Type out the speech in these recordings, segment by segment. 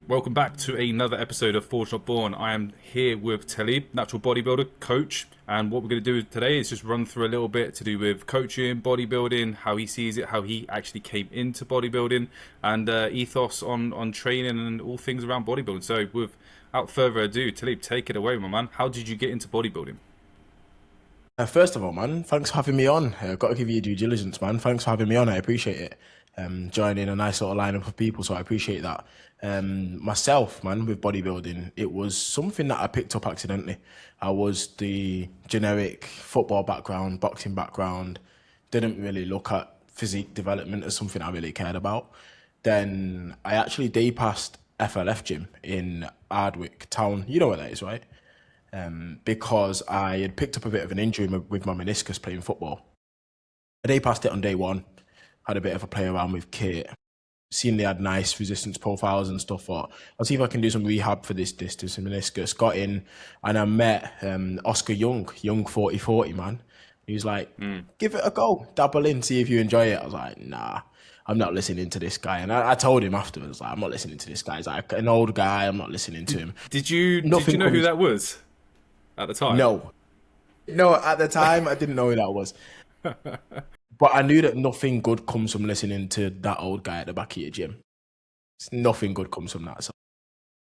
Welcome back to another episode of Forged Not Born. I am here with Talib, natural bodybuilder, coach, and what we're going to do today is just run through a little bit to do with coaching, bodybuilding, how he sees it, how he actually came into bodybuilding, and ethos on training and all things around bodybuilding. So without further ado, Talib, take it away, my man. How did you get into bodybuilding? First of all, man, thanks for having me on. I've got to give you due diligence, man. Thanks for having me on. I appreciate it. Joining a nice little lineup of people, so I appreciate that. Myself, man, with bodybuilding, it was something that I picked up accidentally. I was the generic football background, boxing background, didn't really look at physique development as something I really cared about. Then I actually day passed FLF gym in Ardwick town. You know where that is, right? Because I had picked up a bit of an injury with my meniscus playing football. A day past it on day one, had a bit of a play around with kit, seen they had nice resistance profiles and stuff. Thought, I'll see if I can do some rehab for this distance and meniscus. Got in and I met Oscar Young 4040, man. He was like, give it a go, dabble in, see if you enjoy it. I was like, nah, I'm not listening to this guy. And I told him afterwards, like, I'm not listening to this guy. He's like an old guy, I'm not listening to him. Did you Nothing know who comes, that was at the time? no. No, at the time, I didn't know who that was. But I knew that nothing good comes from listening to that old guy at the back of your gym. Nothing good comes from that. So,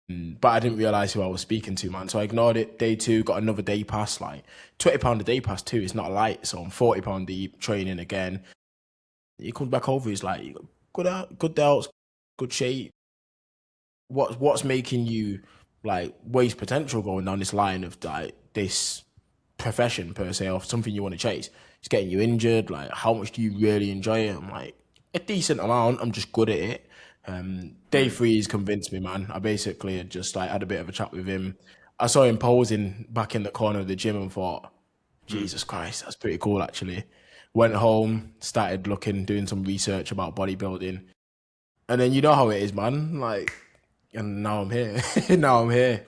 but I didn't realize who I was speaking to, man. So I ignored it. Day two, got another day pass. Like £20 a day pass too. It's not light. So I'm £40 deep training again. He comes back over. He's like, good delts, good shape. What's making you like waste potential going down this line of like this profession per se or something you want to chase? It's getting you injured. Like, how much do you really enjoy it? I'm like, a decent amount. I'm just good at it. Day three, he's convinced me, man. I basically had just like had a bit of a chat with him. I saw him posing back in the corner of the gym and thought, Jesus Christ, that's pretty cool actually. Went home, started looking, doing some research about bodybuilding. And then you know how it is, man. Like, and now I'm here. Now I'm here.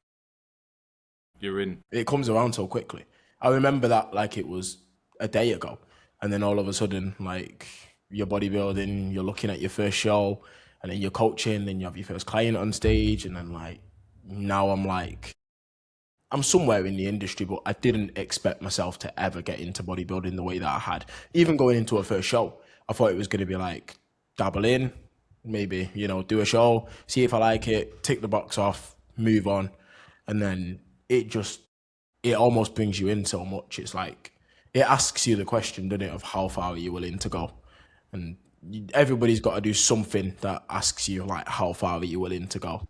You're in. It comes around so quickly. I remember that like it was a day ago, and then all of a sudden, like you're bodybuilding, you're looking at your first show, and then you're coaching, then you have your first client on stage, and then like now I'm like I'm somewhere in the industry, but I didn't expect myself to ever get into bodybuilding the way that I had. Even going into a first show, I thought it was going to be like dabble in, maybe do a show, see if I like it, tick the box off, move on, and then it just it almost brings you in so much. It's like it asks you the question, doesn't it, of how far are you willing to go? And everybody's got to do something that asks you like how far are you willing to go.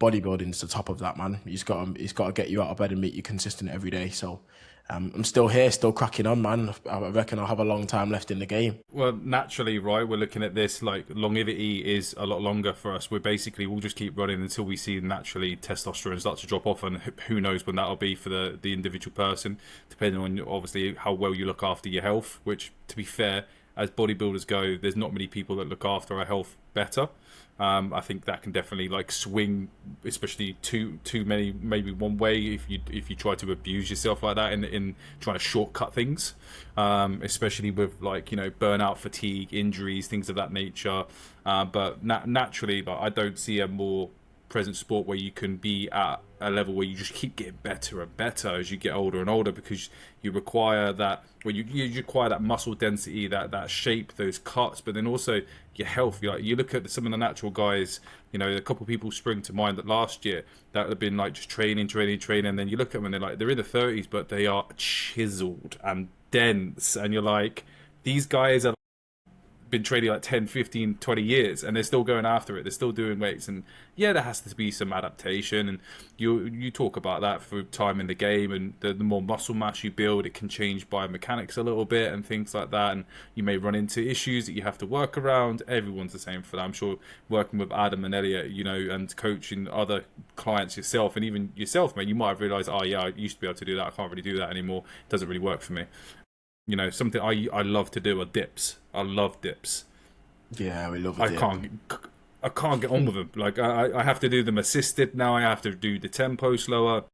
Bodybuilding's the top of that, man. He's got to get you out of bed and make you consistent every day. So I'm still here, still cracking on, man. I reckon I'll have a long time left in the game. Well, naturally, right, we're looking at this like longevity is a lot longer for us. We'll just keep running until we see naturally testosterone start to drop off, and who knows when that'll be for the individual person, depending on obviously how well you look after your health. Which, to be fair, as bodybuilders go, there's not many people that look after our health better. I think that can definitely like swing, especially too many, maybe one way if you try to abuse yourself like that in trying to shortcut things, especially with like burnout, fatigue, injuries, things of that nature. But naturally, like, I don't see a more present sport where you can be at a level where you just keep getting better and better as you get older and older, because you require that you require that muscle density, that shape, those cuts, but then also your health. You look at some of the natural guys, a couple of people spring to mind that last year that have been like just training, and then you look at them and they're in the 30s, but they are chiseled and dense, and you're like, these guys are been training like 10, 15, 20 years, and they're still going after it, they're still doing weights. And yeah, there has to be some adaptation, and you talk about that through time in the game, and the more muscle mass you build, it can change biomechanics a little bit and things like that, and you may run into issues that you have to work around. Everyone's the same for that. I'm sure working with Adam and Elliot, and coaching other clients yourself, and even yourself, man, you might have realized, oh yeah, I used to be able to do that, I can't really do that anymore, it doesn't really work for me. Something I love to do are dips. I love dips. Yeah, we love I it. can't get on with them. Like I have to do them assisted now. I have to do the tempo slower.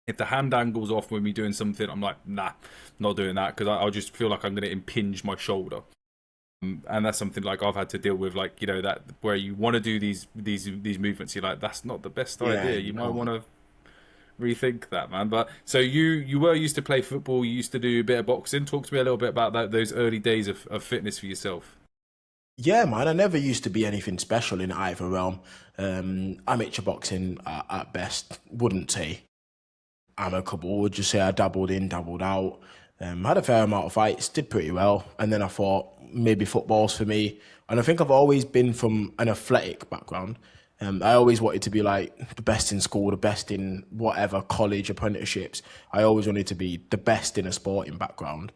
If the hand angle's off with me doing something, I'm like, nah, not doing that, because I'll just feel like I'm going to impinge my shoulder. And that's something like I've had to deal with, like, you know, that where you want to do these movements, you're like, that's not the best Yeah, idea. You might want to rethink that, man. But so you were used to play football, you used to do a bit of boxing. Talk to me a little bit about those early days of fitness for yourself. yeah, man. I never used to be anything special in either realm. Amateur boxing at best. Wouldn't say amicable. Would just say I dabbled in, dabbled out. Had a fair amount of fights, did pretty well, and then I thought maybe football's for me. And I think I've always been from an athletic background. I always wanted to be like the best in school, the best in whatever college apprenticeships. I always wanted to be the best in a sporting background,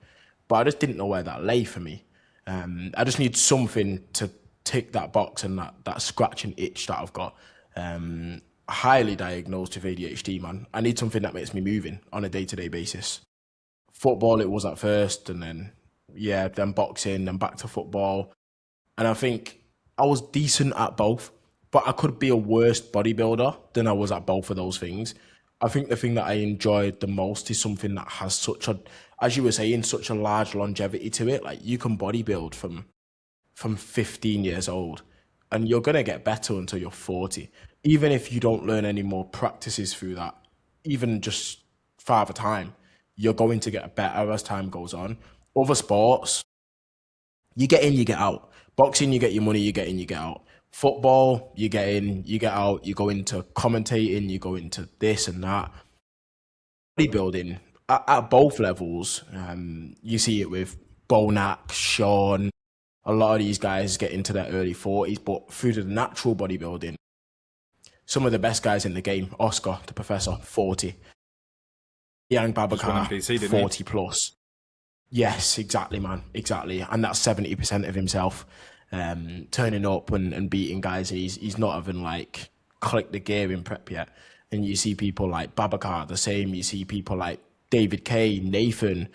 but I just didn't know where that lay for me. I just need something to tick that box and that scratch and itch that I've got. Highly diagnosed with ADHD, man. I need something that makes me moving on a day-to-day basis. Football it was at first, and then yeah, then boxing, then back to football. And I think I was decent at both, but I could be a worse bodybuilder than I was at both of those things. I think the thing that I enjoyed the most is something that has such a, as you were saying, such a large longevity to it. Like you can bodybuild from 15 years old and you're going to get better until you're 40. Even if you don't learn any more practices through that, even just farther time, you're going to get better as time goes on. Other sports, you get in, you get out. Boxing, you get your money, you get in, you get out. Football, you get in, you get out, you go into commentating, you go into this and that. Bodybuilding, at both levels, you see it with Bonac, Sean, a lot of these guys get into their early 40s, but through the natural bodybuilding, some of the best guys in the game, Oscar, the professor, 40. Yang Babacar, PC, 40 plus. Yes, exactly, man. Exactly. And that's 70% of himself. Turning up and beating guys. He's not even like clicked the gear in prep yet. And you see people like Babacar the same. You see people like David Kay, Nathan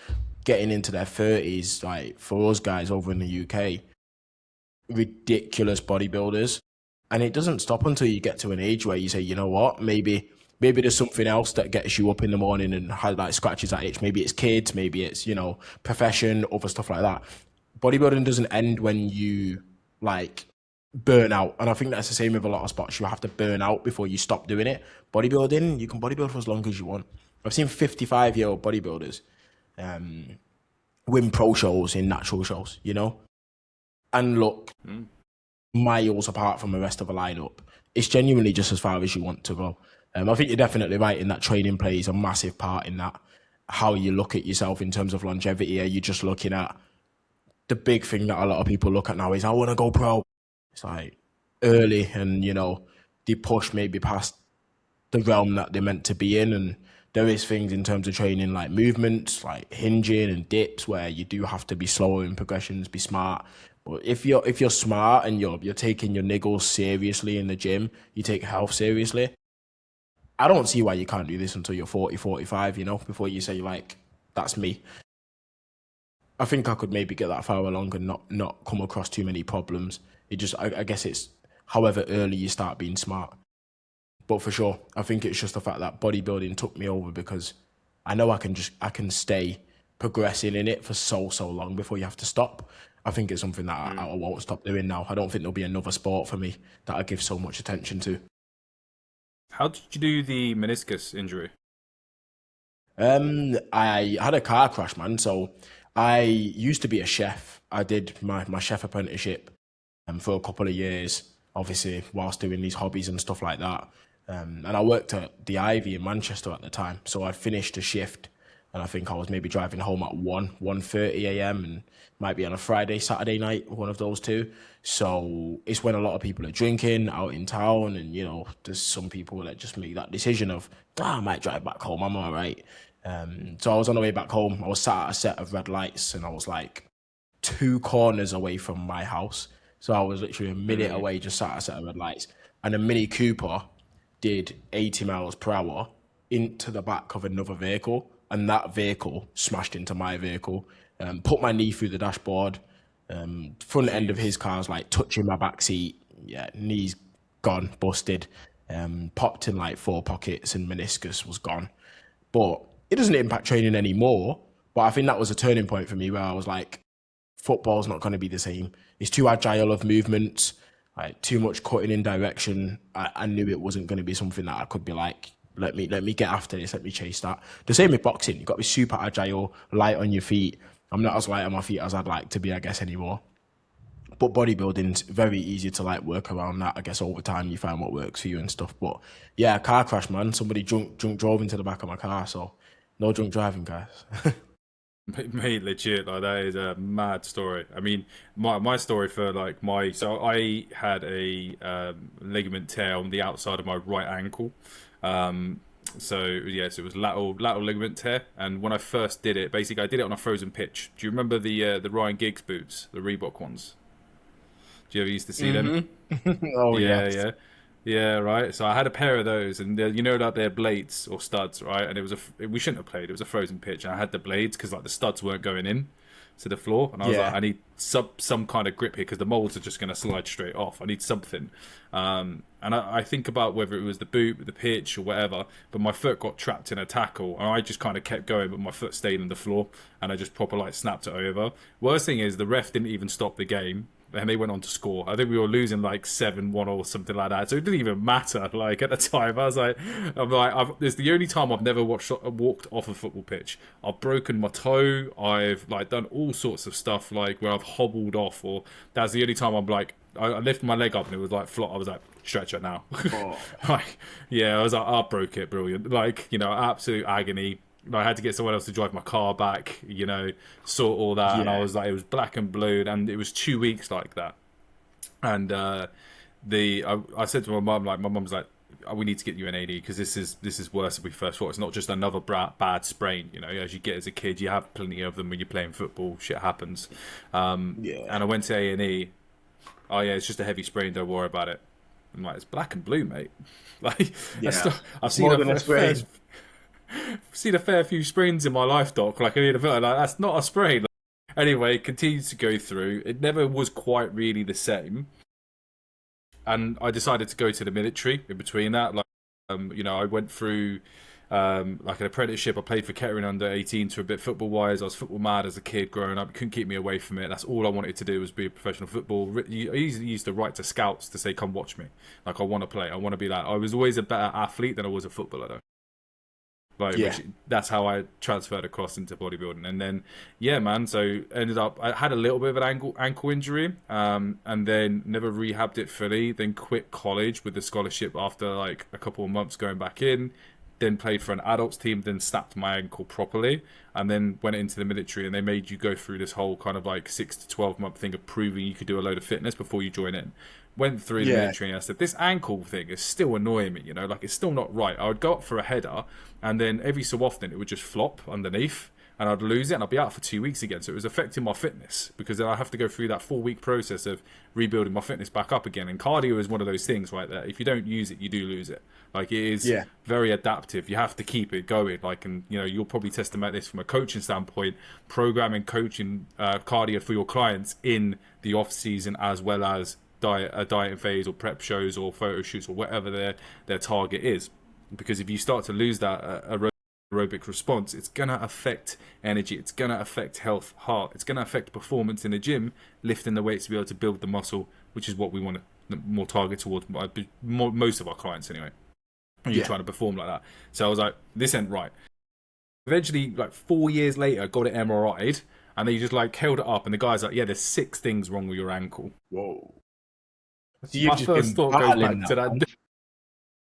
getting into their 30s. Like for us guys over in the UK, ridiculous bodybuilders. And it doesn't stop until you get to an age where you say, you know what, maybe there's something else that gets you up in the morning and has like scratches that itch. Maybe it's kids, maybe it's, you know, profession, other stuff like that. Bodybuilding doesn't end when you like burn out. And I think that's the same with a lot of sports. You have to burn out before you stop doing it. Bodybuilding, you can bodybuild for as long as you want. I've seen 55-year-old bodybuilders win pro shows in natural shows, you know? And look, miles apart from the rest of the lineup. It's genuinely just as far as you want to go. I think you're definitely right in that training plays a massive part in that. How you look at yourself in terms of longevity. Are you just looking at the big thing that a lot of people look at now is I want to go pro. It's like early and, you know, they push maybe past the realm that they're meant to be in. And there is things in terms of training like movements, like hinging and dips where you do have to be slower in progressions, be smart. But if you're smart and you're taking your niggles seriously in the gym, you take health seriously, I don't see why you can't do this until you're 40, 45, you know, before you say like, that's me. I think I could maybe get that far along and not come across too many problems. It just, I guess it's however early you start being smart. But for sure, I think it's just the fact that bodybuilding took me over because I know I can stay progressing in it for so long before you have to stop. I think it's something that I won't stop doing now. I don't think there'll be another sport for me that I give so much attention to. How did you do the meniscus injury? I had a car crash, man. So I used to be a chef. I did my chef apprenticeship for a couple of years, obviously, whilst doing these hobbies and stuff like that. And I worked at the Ivy in Manchester at the time. So I finished a shift and I think I was maybe driving home at 1:30 a.m. and might be on a Friday, Saturday night, one of those two. So it's when a lot of people are drinking out in town and, you know, there's some people that just make that decision of, I might drive back home, I'm all right. So I was on the way back home. I was sat at a set of red lights and I was like 2 corners away from my house. So I was literally a minute away, just sat at a set of red lights. And a Mini Cooper did 80 miles per hour into the back of another vehicle. And that vehicle smashed into my vehicle, put my knee through the dashboard. Front end of his car's like touching my back seat. Yeah, knee's gone, busted. Popped in like 4 pockets and meniscus was gone. But it doesn't impact training anymore. But I think that was a turning point for me where I was like, football's not going to be the same. It's too agile of movements, like too much cutting in direction. I knew it wasn't going to be something that I could be like, let me get after this, let me chase that. The same with boxing. You've got to be super agile, light on your feet. I'm not as light on my feet as I'd like to be, I guess, anymore. But bodybuilding's very easy to like work around that. I guess over time you find what works for you and stuff. But yeah, car crash, man. Somebody drunk drove into the back of my car, so no drunk driving, guys. Mate, legit, like that is a mad story. I mean, my story for like so I had a ligament tear on the outside of my right ankle. So yes, it was lateral ligament tear, and when I first did it, basically I did it on a frozen pitch. Do you remember the Ryan Giggs boots, the Reebok ones? Do you ever used to see them? Oh Yeah, yes. yeah, right. So I had a pair of those, and you know that they're blades or studs, right? And it was we shouldn't have played. It was a frozen pitch, and I had the blades because like the studs weren't going in to the floor, and I was like, Yeah. I need some kind of grip here because the molds are just going to slide straight off. I need something. And I think about whether it was the boot, the pitch, or whatever, but my foot got trapped in a tackle, and I just kind of kept going, but my foot stayed on the floor, and I just proper like snapped it over. Worst thing is the ref didn't even stop the game. And they went on to score. I think we were losing like 7-1 or something like that. So it didn't even matter. Like at the time, it's the only time I've never walked off a football pitch. I've broken my toe. I've like done all sorts of stuff like where I've hobbled off, or that's the only time I'm like, I lifted my leg up and it was like flop. I was like, stretch it now. Oh. Like, yeah, I was like, I broke it, brilliant. Like, absolute agony. I had to get someone else to drive my car back, sort all that. And I Yeah. was like, it was black and blue, and it was 2 weeks like that. And I said to my mum, like, my mum's like, oh, we need to get you an AD because this is worse than we first thought. It's not just another bad sprain. As you get as a kid, you have plenty of them when you're playing football. Shit happens. And Yeah. I went to A&E. Oh yeah, it's just a heavy sprain. Don't worry about it. I'm like, it's black and blue, mate. Like, Yeah. I've It's seen more than a sprain. seen a fair few sprains in my life, doc. Like, I mean, like that's not a sprain. Like, anyway, it continued to go through. It never was quite really the same. And I decided to go to the military in between that. Like, I went through like an apprenticeship. I played for Kettering under 18 to a bit football wise. I was football mad as a kid growing up. Couldn't keep me away from it. That's all I wanted to do was be a professional football. I used to write to scouts to say, "Come watch me." Like, I want to play. I want to be that. I was always a better athlete than I was a footballer, though. Like, Yeah. that's how I transferred across into bodybuilding. And then, yeah, man. So ended up, I had a little bit of an ankle injury, and then never rehabbed it fully. Then quit college with the scholarship after like a couple of months going back in. Then played for an adults team. Then snapped my ankle properly, and then went into the military. And they made you go through this whole kind of like 6 to 12 month thing of proving you could do a load of fitness before you join in. Went through the Yeah. military, and I said, this ankle thing is still annoying me, like it's still not right. I would go up for a header, and then every so often it would just flop underneath, and I'd lose it, and I'd be out for 2 weeks again. So it was affecting my fitness, because then I have to go through that 4 week process of rebuilding my fitness back up again. And cardio is one of those things, right, that if you don't use it, you do lose it. Like, it is Yeah. very adaptive. You have to keep it going. Like, and you'll probably testament this from a coaching standpoint, programming, coaching cardio for your clients in the off season, as well as diet phase or prep shows or photo shoots or whatever their target is. Because if you start to lose that aerobic response, it's gonna affect energy, it's gonna affect health, heart, it's gonna affect performance in the gym, lifting the weights to be able to build the muscle, which is what we want to more target towards most of our clients anyway. When you're trying to perform like that. So I was like, this ain't right. Eventually, like 4 years later, got it MRI'd, and they just like held it up, and the guy's like, yeah, there's 6 things wrong with your ankle. Whoa. So My you've just first been thought goes battling back to that. man.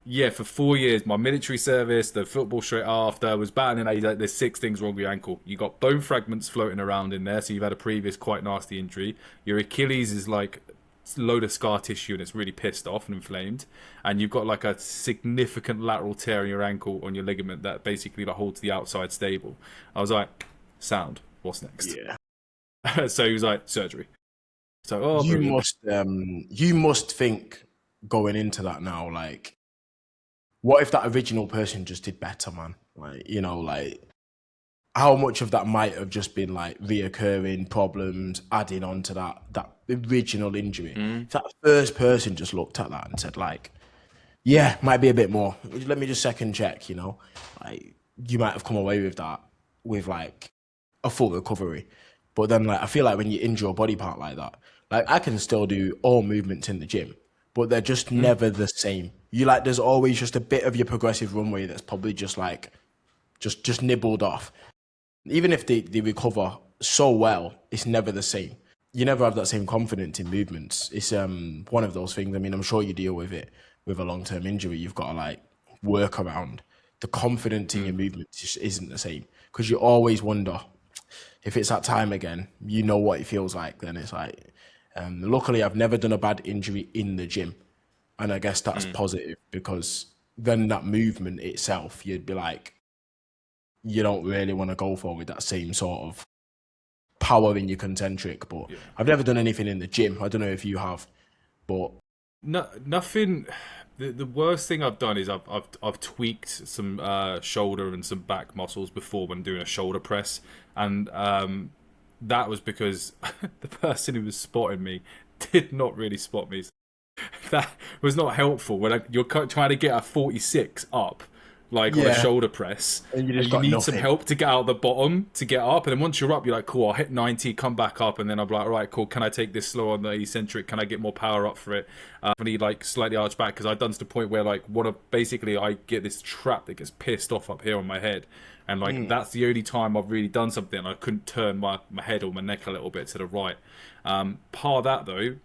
Yeah, for 4 years, my military service, the football straight after, was battling. Like, there's 6 things wrong with your ankle. You got bone fragments floating around in there, so you've had a previous quite nasty injury. Your Achilles is like a load of scar tissue, and it's really pissed off and inflamed. And you've got like a significant lateral tear in your ankle on your ligament that basically like holds the outside stable. I was like, sound. What's next? Yeah. So he was like, surgery. So, oh, You brilliant. must think going into that now, like, what if that original person just did better, man? Like, like how much of that might have just been like reoccurring problems adding on to that original injury. If that first person just looked at that and said like, yeah, might be a bit more. Let me just second check, like you might have come away with that with like a full recovery. But then, like, I feel like when you injure a body part like that, like, I can still do all movements in the gym, but they're just never the same. You like, there's always just a bit of your progressive runway that's probably just like, just nibbled off. Even if they recover so well, it's never the same. You never have that same confidence in movements. It's one of those things. I mean, I'm sure you deal with it with a long-term injury. You've got to like work around the confidence in your movements just isn't the same because you always wonder if it's that time again. You know what it feels like. Then it's like, luckily, I've never done a bad injury in the gym, and I guess that's positive because then that movement itself, you'd be like, you don't really want to go for with that same sort of power in your concentric. But I've never done anything in the gym. I don't know if you have, but No, nothing. The worst thing I've done is I've tweaked some shoulder and some back muscles before when doing a shoulder press, and that was because the person who was spotting me did not really spot me. That was not helpful when you're trying to get a 46 up, like on a shoulder press, and and you need some help to get out the bottom to get up. And then once you're up, you're like, cool, I'll hit 90, come back up, and then I'm like, all right, cool, can I take this slow on the eccentric? Can I get more power up for it? I need like slightly arch back because I've done to the point where like basically I get this trap that gets pissed off up here on my head. And like that's the only time I've really done something. I couldn't turn my head or my neck a little bit to the right. Part of that though,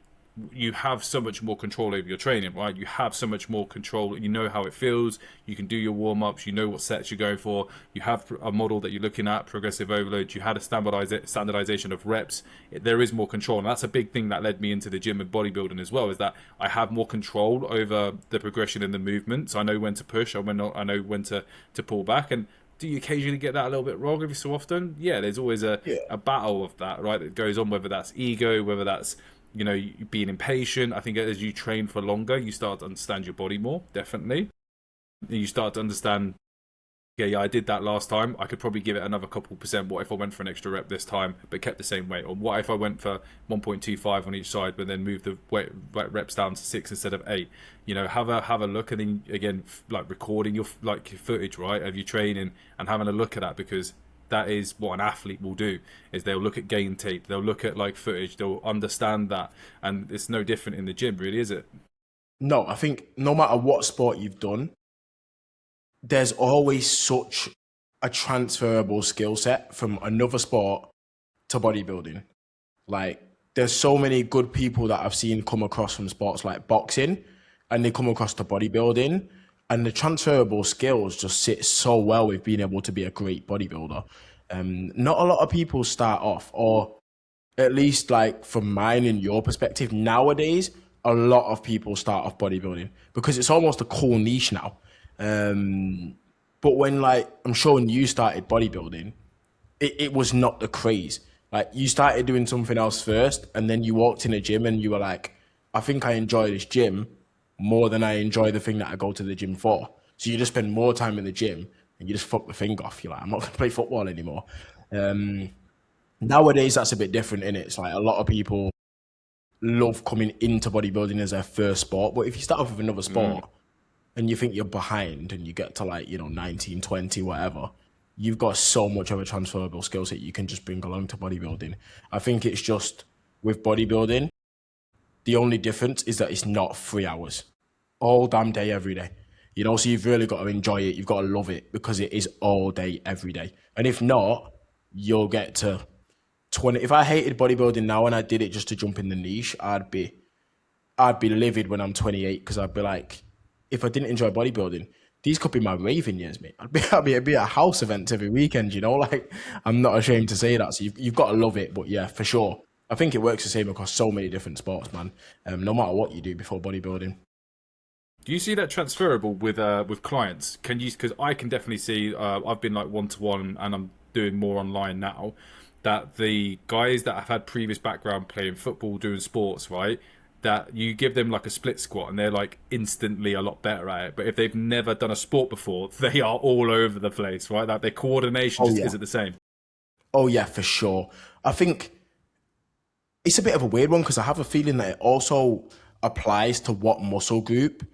you have so much more control over your training, right? You have so much more control. You know how it feels. You can do your warm-ups. You know what sets you're going for. You have a model that you're looking at, progressive overload. You had a standardization of reps. There is more control. And that's a big thing that led me into the gym and bodybuilding as well, is that I have more control over the progression and the movements. I know when to push. I know when to pull back. And do you occasionally get that a little bit wrong every so often? Yeah, there's always a battle of that, right? That goes on, whether that's ego, whether that's being impatient. I think as you train for longer, you start to understand your body more, definitely. You start to understand, I did that last time. I could probably give it another couple %. What if I went for an extra rep this time, but kept the same weight? Or what if I went for 1.25 on each side, but then moved the reps down to 6 instead of 8? Have a look, and then again, like recording your footage, right, of your training and having a look at that, because that is what an athlete will do, is they'll look at gain tape, they'll look at like footage, they'll understand that. And it's no different in the gym, really, is it? No, I think no matter what sport you've done, there's always such a transferable skill set from another sport to bodybuilding. Like, there's so many good people that I've seen come across from sports like boxing, and they come across to bodybuilding, and the transferable skills just sit so well with being able to be a great bodybuilder. Not a lot of people start off, or at least like from mine and your perspective, nowadays, a lot of people start off bodybuilding because it's almost a cool niche now. But when, like, I'm sure when you started bodybuilding, it was not the craze. Like, you started doing something else first, and then you walked in a gym and you were like, I think I enjoy this gym more than I enjoy the thing that I go to the gym for. So you just spend more time in the gym and you just fuck the thing off. You're like, I'm not going to play football anymore. Nowadays, that's a bit different, innit? It's like a lot of people love coming into bodybuilding as their first sport. But if you start off with another sport and you think you're behind and you get to like, 19, 20, whatever, you've got so much of a transferable skill set you can just bring along to bodybuilding. I think it's just with bodybuilding, the only difference is that it's not 3 hours all damn day, every day. So you've really got to enjoy it. You've got to love it because it is all day, every day. And if not, you'll get to 20. If I hated bodybuilding now and I did it just to jump in the niche, I'd be livid when I'm 28, because I'd be like, if I didn't enjoy bodybuilding, these could be my raving years, mate. I'd be at house events every weekend, Like, I'm not ashamed to say that. So you've got to love it. But yeah, for sure, I think it works the same across so many different sports, man. No matter what you do before bodybuilding. Do you see that transferable with clients? Because I can definitely see. I've been like one-to-one, and I'm doing more online now. That the guys that have had previous background playing football, doing sports, right? That you give them like a split squat and they're like instantly a lot better at it. But if they've never done a sport before, they are all over the place, right? That their coordination just isn't the same. Oh yeah, for sure. I think it's a bit of a weird one because I have a feeling that it also applies to what muscle group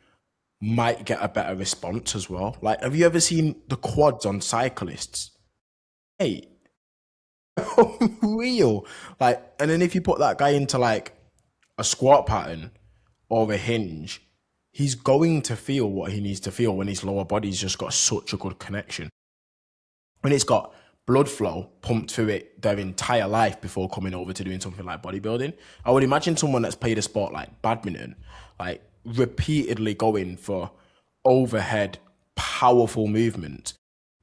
might get a better response as well. Like, have you ever seen the quads on cyclists? Hey, Real. Like, and then if you put that guy into like a squat pattern or a hinge, he's going to feel what he needs to feel when his lower body's just got such a good connection. When it's got blood flow pumped through it their entire life before coming over to doing something like bodybuilding. I would imagine someone that's played a sport like badminton, like repeatedly going for overhead, powerful movement.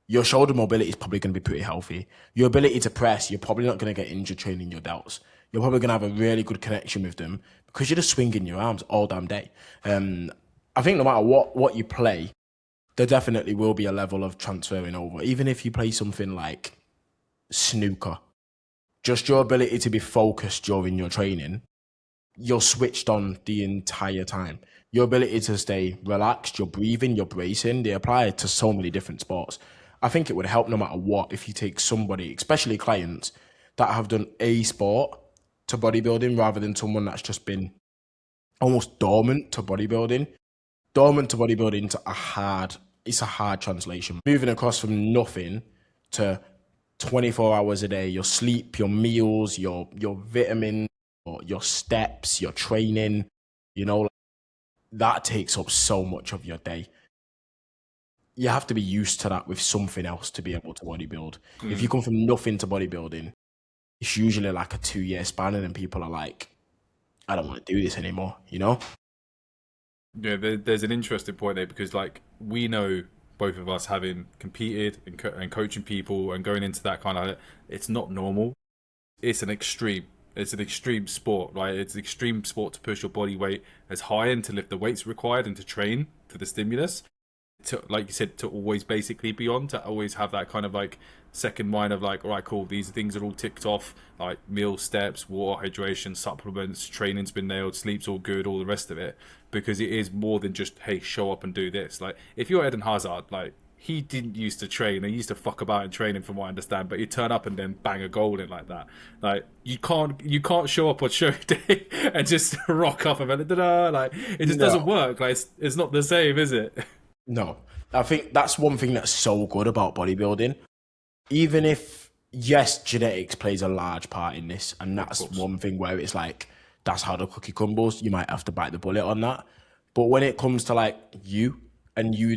Your shoulder mobility is probably going to be pretty healthy. Your ability to press, you're probably not going to get injured training your delts. You're probably going to have a really good connection with them because you're just swinging your arms all damn day. I think no matter what you play, there definitely will be a level of transferring over. Even if you play something like snooker, just your ability to be focused during your training, you're switched on the entire time. Your ability to stay relaxed, you're breathing, you're bracing, they apply to so many different sports. I think it would help no matter what if you take somebody, especially clients, that have done a sport to bodybuilding rather than someone that's just been almost dormant to bodybuilding. Dormant to bodybuilding it's a hard translation. Moving across from nothing to 24 hours a day, your sleep, your meals, your vitamins, your steps, your training, that takes up so much of your day. You have to be used to that with something else to be able to bodybuild. If you come from nothing to bodybuilding, it's usually like a 2-year span, and then people are like, I don't want to do this anymore, Yeah, there's an interesting point there because, like, we know both of us having competed and coaching people and going into that kind of, it's not normal. It's an extreme. It's an extreme sport, right? It's an extreme sport to push your body weight as high and to lift the weights required and to train for the stimulus. To, like you said, to always basically be on, to always have that kind of like second mind of like, all right, cool, these things are all ticked off, like meal, steps, water, hydration, supplements, training's been nailed, sleep's all good, all the rest of it, because it is more than just, hey, show up and do this. Like, if you're Eden Hazard, like, he didn't used to train. He used to fuck about in training, from what I understand. But he'd turn up and then bang a goal in like that. Like, you can't show up on show day and just rock up and like, it just doesn't work. Like, it's not the same, is it? No, I think that's one thing that's so good about bodybuilding. Even if, yes, genetics plays a large part in this, and that's one thing where it's like, that's how the cookie crumbles. You might have to bite the bullet on that. But when it comes to like you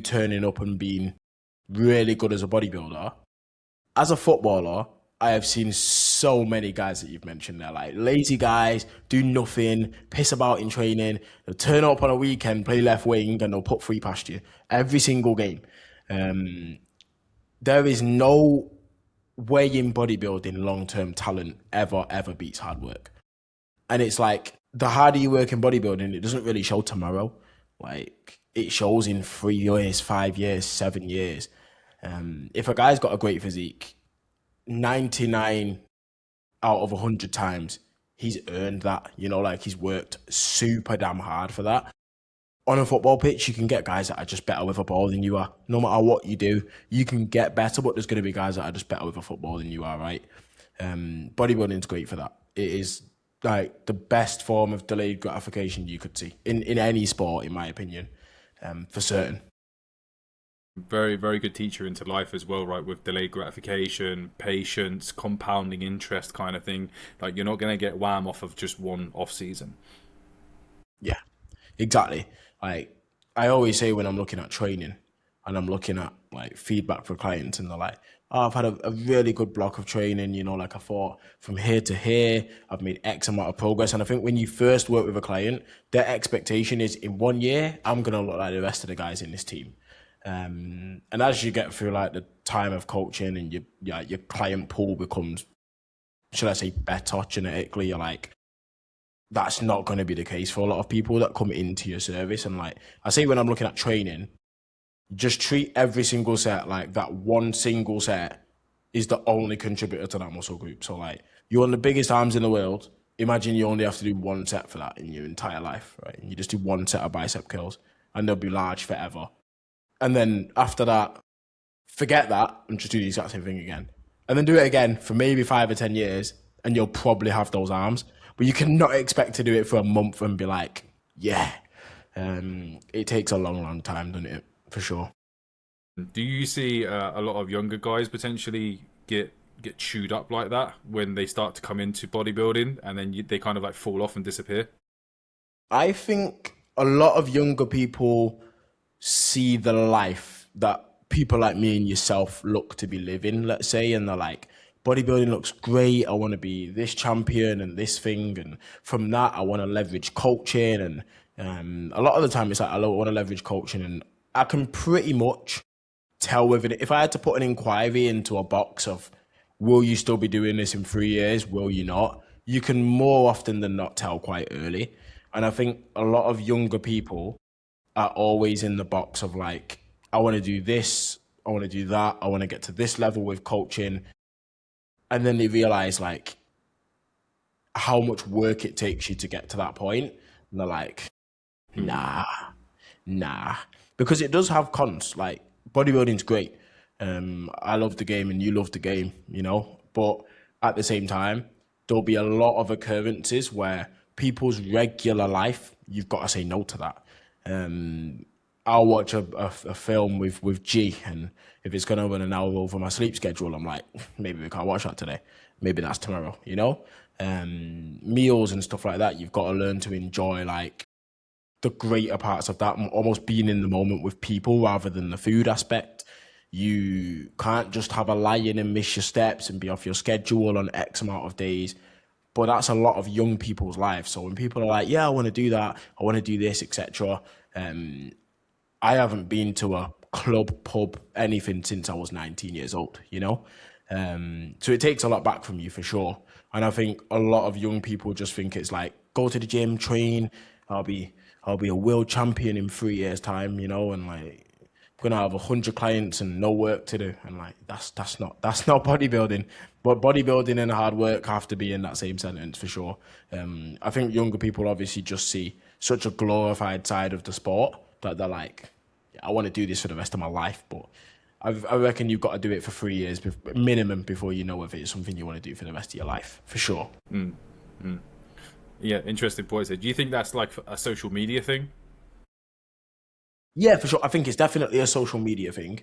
turning up and being really good as a bodybuilder, as a footballer, I have seen so many guys that you've mentioned there, like lazy guys, do nothing, piss about in training, they'll turn up on a weekend, play left wing, and they'll put three past you every single game. There is no way in bodybuilding long-term talent ever beats hard work. And it's like, the harder you work in bodybuilding, it doesn't really show tomorrow. Like, it shows in 3 years, 5 years, 7 years. If a guy's got a great physique, 99 out of 100 times, he's earned that. Like, he's worked super damn hard for that. On a football pitch, you can get guys that are just better with a ball than you are. No matter what you do, you can get better, but there's going to be guys that are just better with a football than you are, right? Bodybuilding's great for that. It is like the best form of delayed gratification you could see in any sport, in my opinion, for certain. Very, very good teacher into life as well, right? With delayed gratification, patience, compounding interest kind of thing. Like, you're not going to get wham off of just one off season. Yeah, exactly. Like, I always say when I'm looking at training and I'm looking at like feedback for clients, and they're like, oh, I've had a really good block of training, like I thought from here to here, I've made X amount of progress. And I think when you first work with a client, their expectation is in 1 year, I'm going to look like the rest of the guys in this team. And as you get through like the time of coaching and your client pool becomes, should I say, better genetically, you're like, that's not going to be the case for a lot of people that come into your service. And like I say, when I'm looking at training, just treat every single set like that one single set is the only contributor to that muscle group. So like, you want the biggest arms in the world, imagine you only have to do one set for that in your entire life, right? And you just do one set of bicep curls and they'll be large forever. And then after that, forget that and just do the exact same thing again. And then do it again for maybe 5 or 10 years and you'll probably have those arms. But you cannot expect to do it for a month and be like, yeah. It takes a long, long time, doesn't it? For sure. Do you see a lot of younger guys potentially get get chewed up like that when they start to come into bodybuilding, and then they kind of like fall off and disappear? I think a lot of younger people see the life that people like me and yourself look to be living, let's say, and they're like, bodybuilding looks great. I want to be this champion and this thing. And from that, I want to leverage coaching. And a lot of the time, it's like, I want to leverage coaching. And I can pretty much tell whether, if I had to put an inquiry into a box of, will you still be doing this in 3 years? Will you not? You can more often than not tell quite early. And I think a lot of younger people are always in the box of like, I want to do this, I want to do that, I want to get to this level with coaching. And then they realize like how much work it takes you to get to that point. And they're like, nah. Because it does have cons. Like, bodybuilding's great. I love the game and you love the game, you know? But at the same time, there'll be a lot of occurrences where people's regular life, you've got to say no to that. I'll watch a film with G, and if it's going to run an hour over my sleep schedule, I'm like, maybe we can't watch that today. Maybe that's tomorrow, you know? Meals and stuff like that, you've got to learn to enjoy like the greater parts of that, almost being in the moment with people rather than the food aspect. You can't just have a lie-in and miss your steps and be off your schedule on X amount of days. But that's a lot of young people's lives. So when people are like, yeah, I want to do that, I want to do this, etc. I haven't been to a club, pub, anything since I was 19 years old, you know? So it takes a lot back from you for sure. And I think a lot of young people just think it's like, go to the gym, train, I'll be a world champion in 3 years' time, you know, and like I'm gonna have 100 clients and no work to do. And like that's not bodybuilding. But bodybuilding and hard work have to be in that same sentence for sure. I think younger people obviously just see such a glorified side of the sport that they're like, I want to do this for the rest of my life. But I reckon you've got to do it for 3 years minimum before you know if it's something you want to do for the rest of your life, for sure. Yeah, interesting point. Do you think that's like a social media thing? Yeah, for sure. I think it's definitely a social media thing,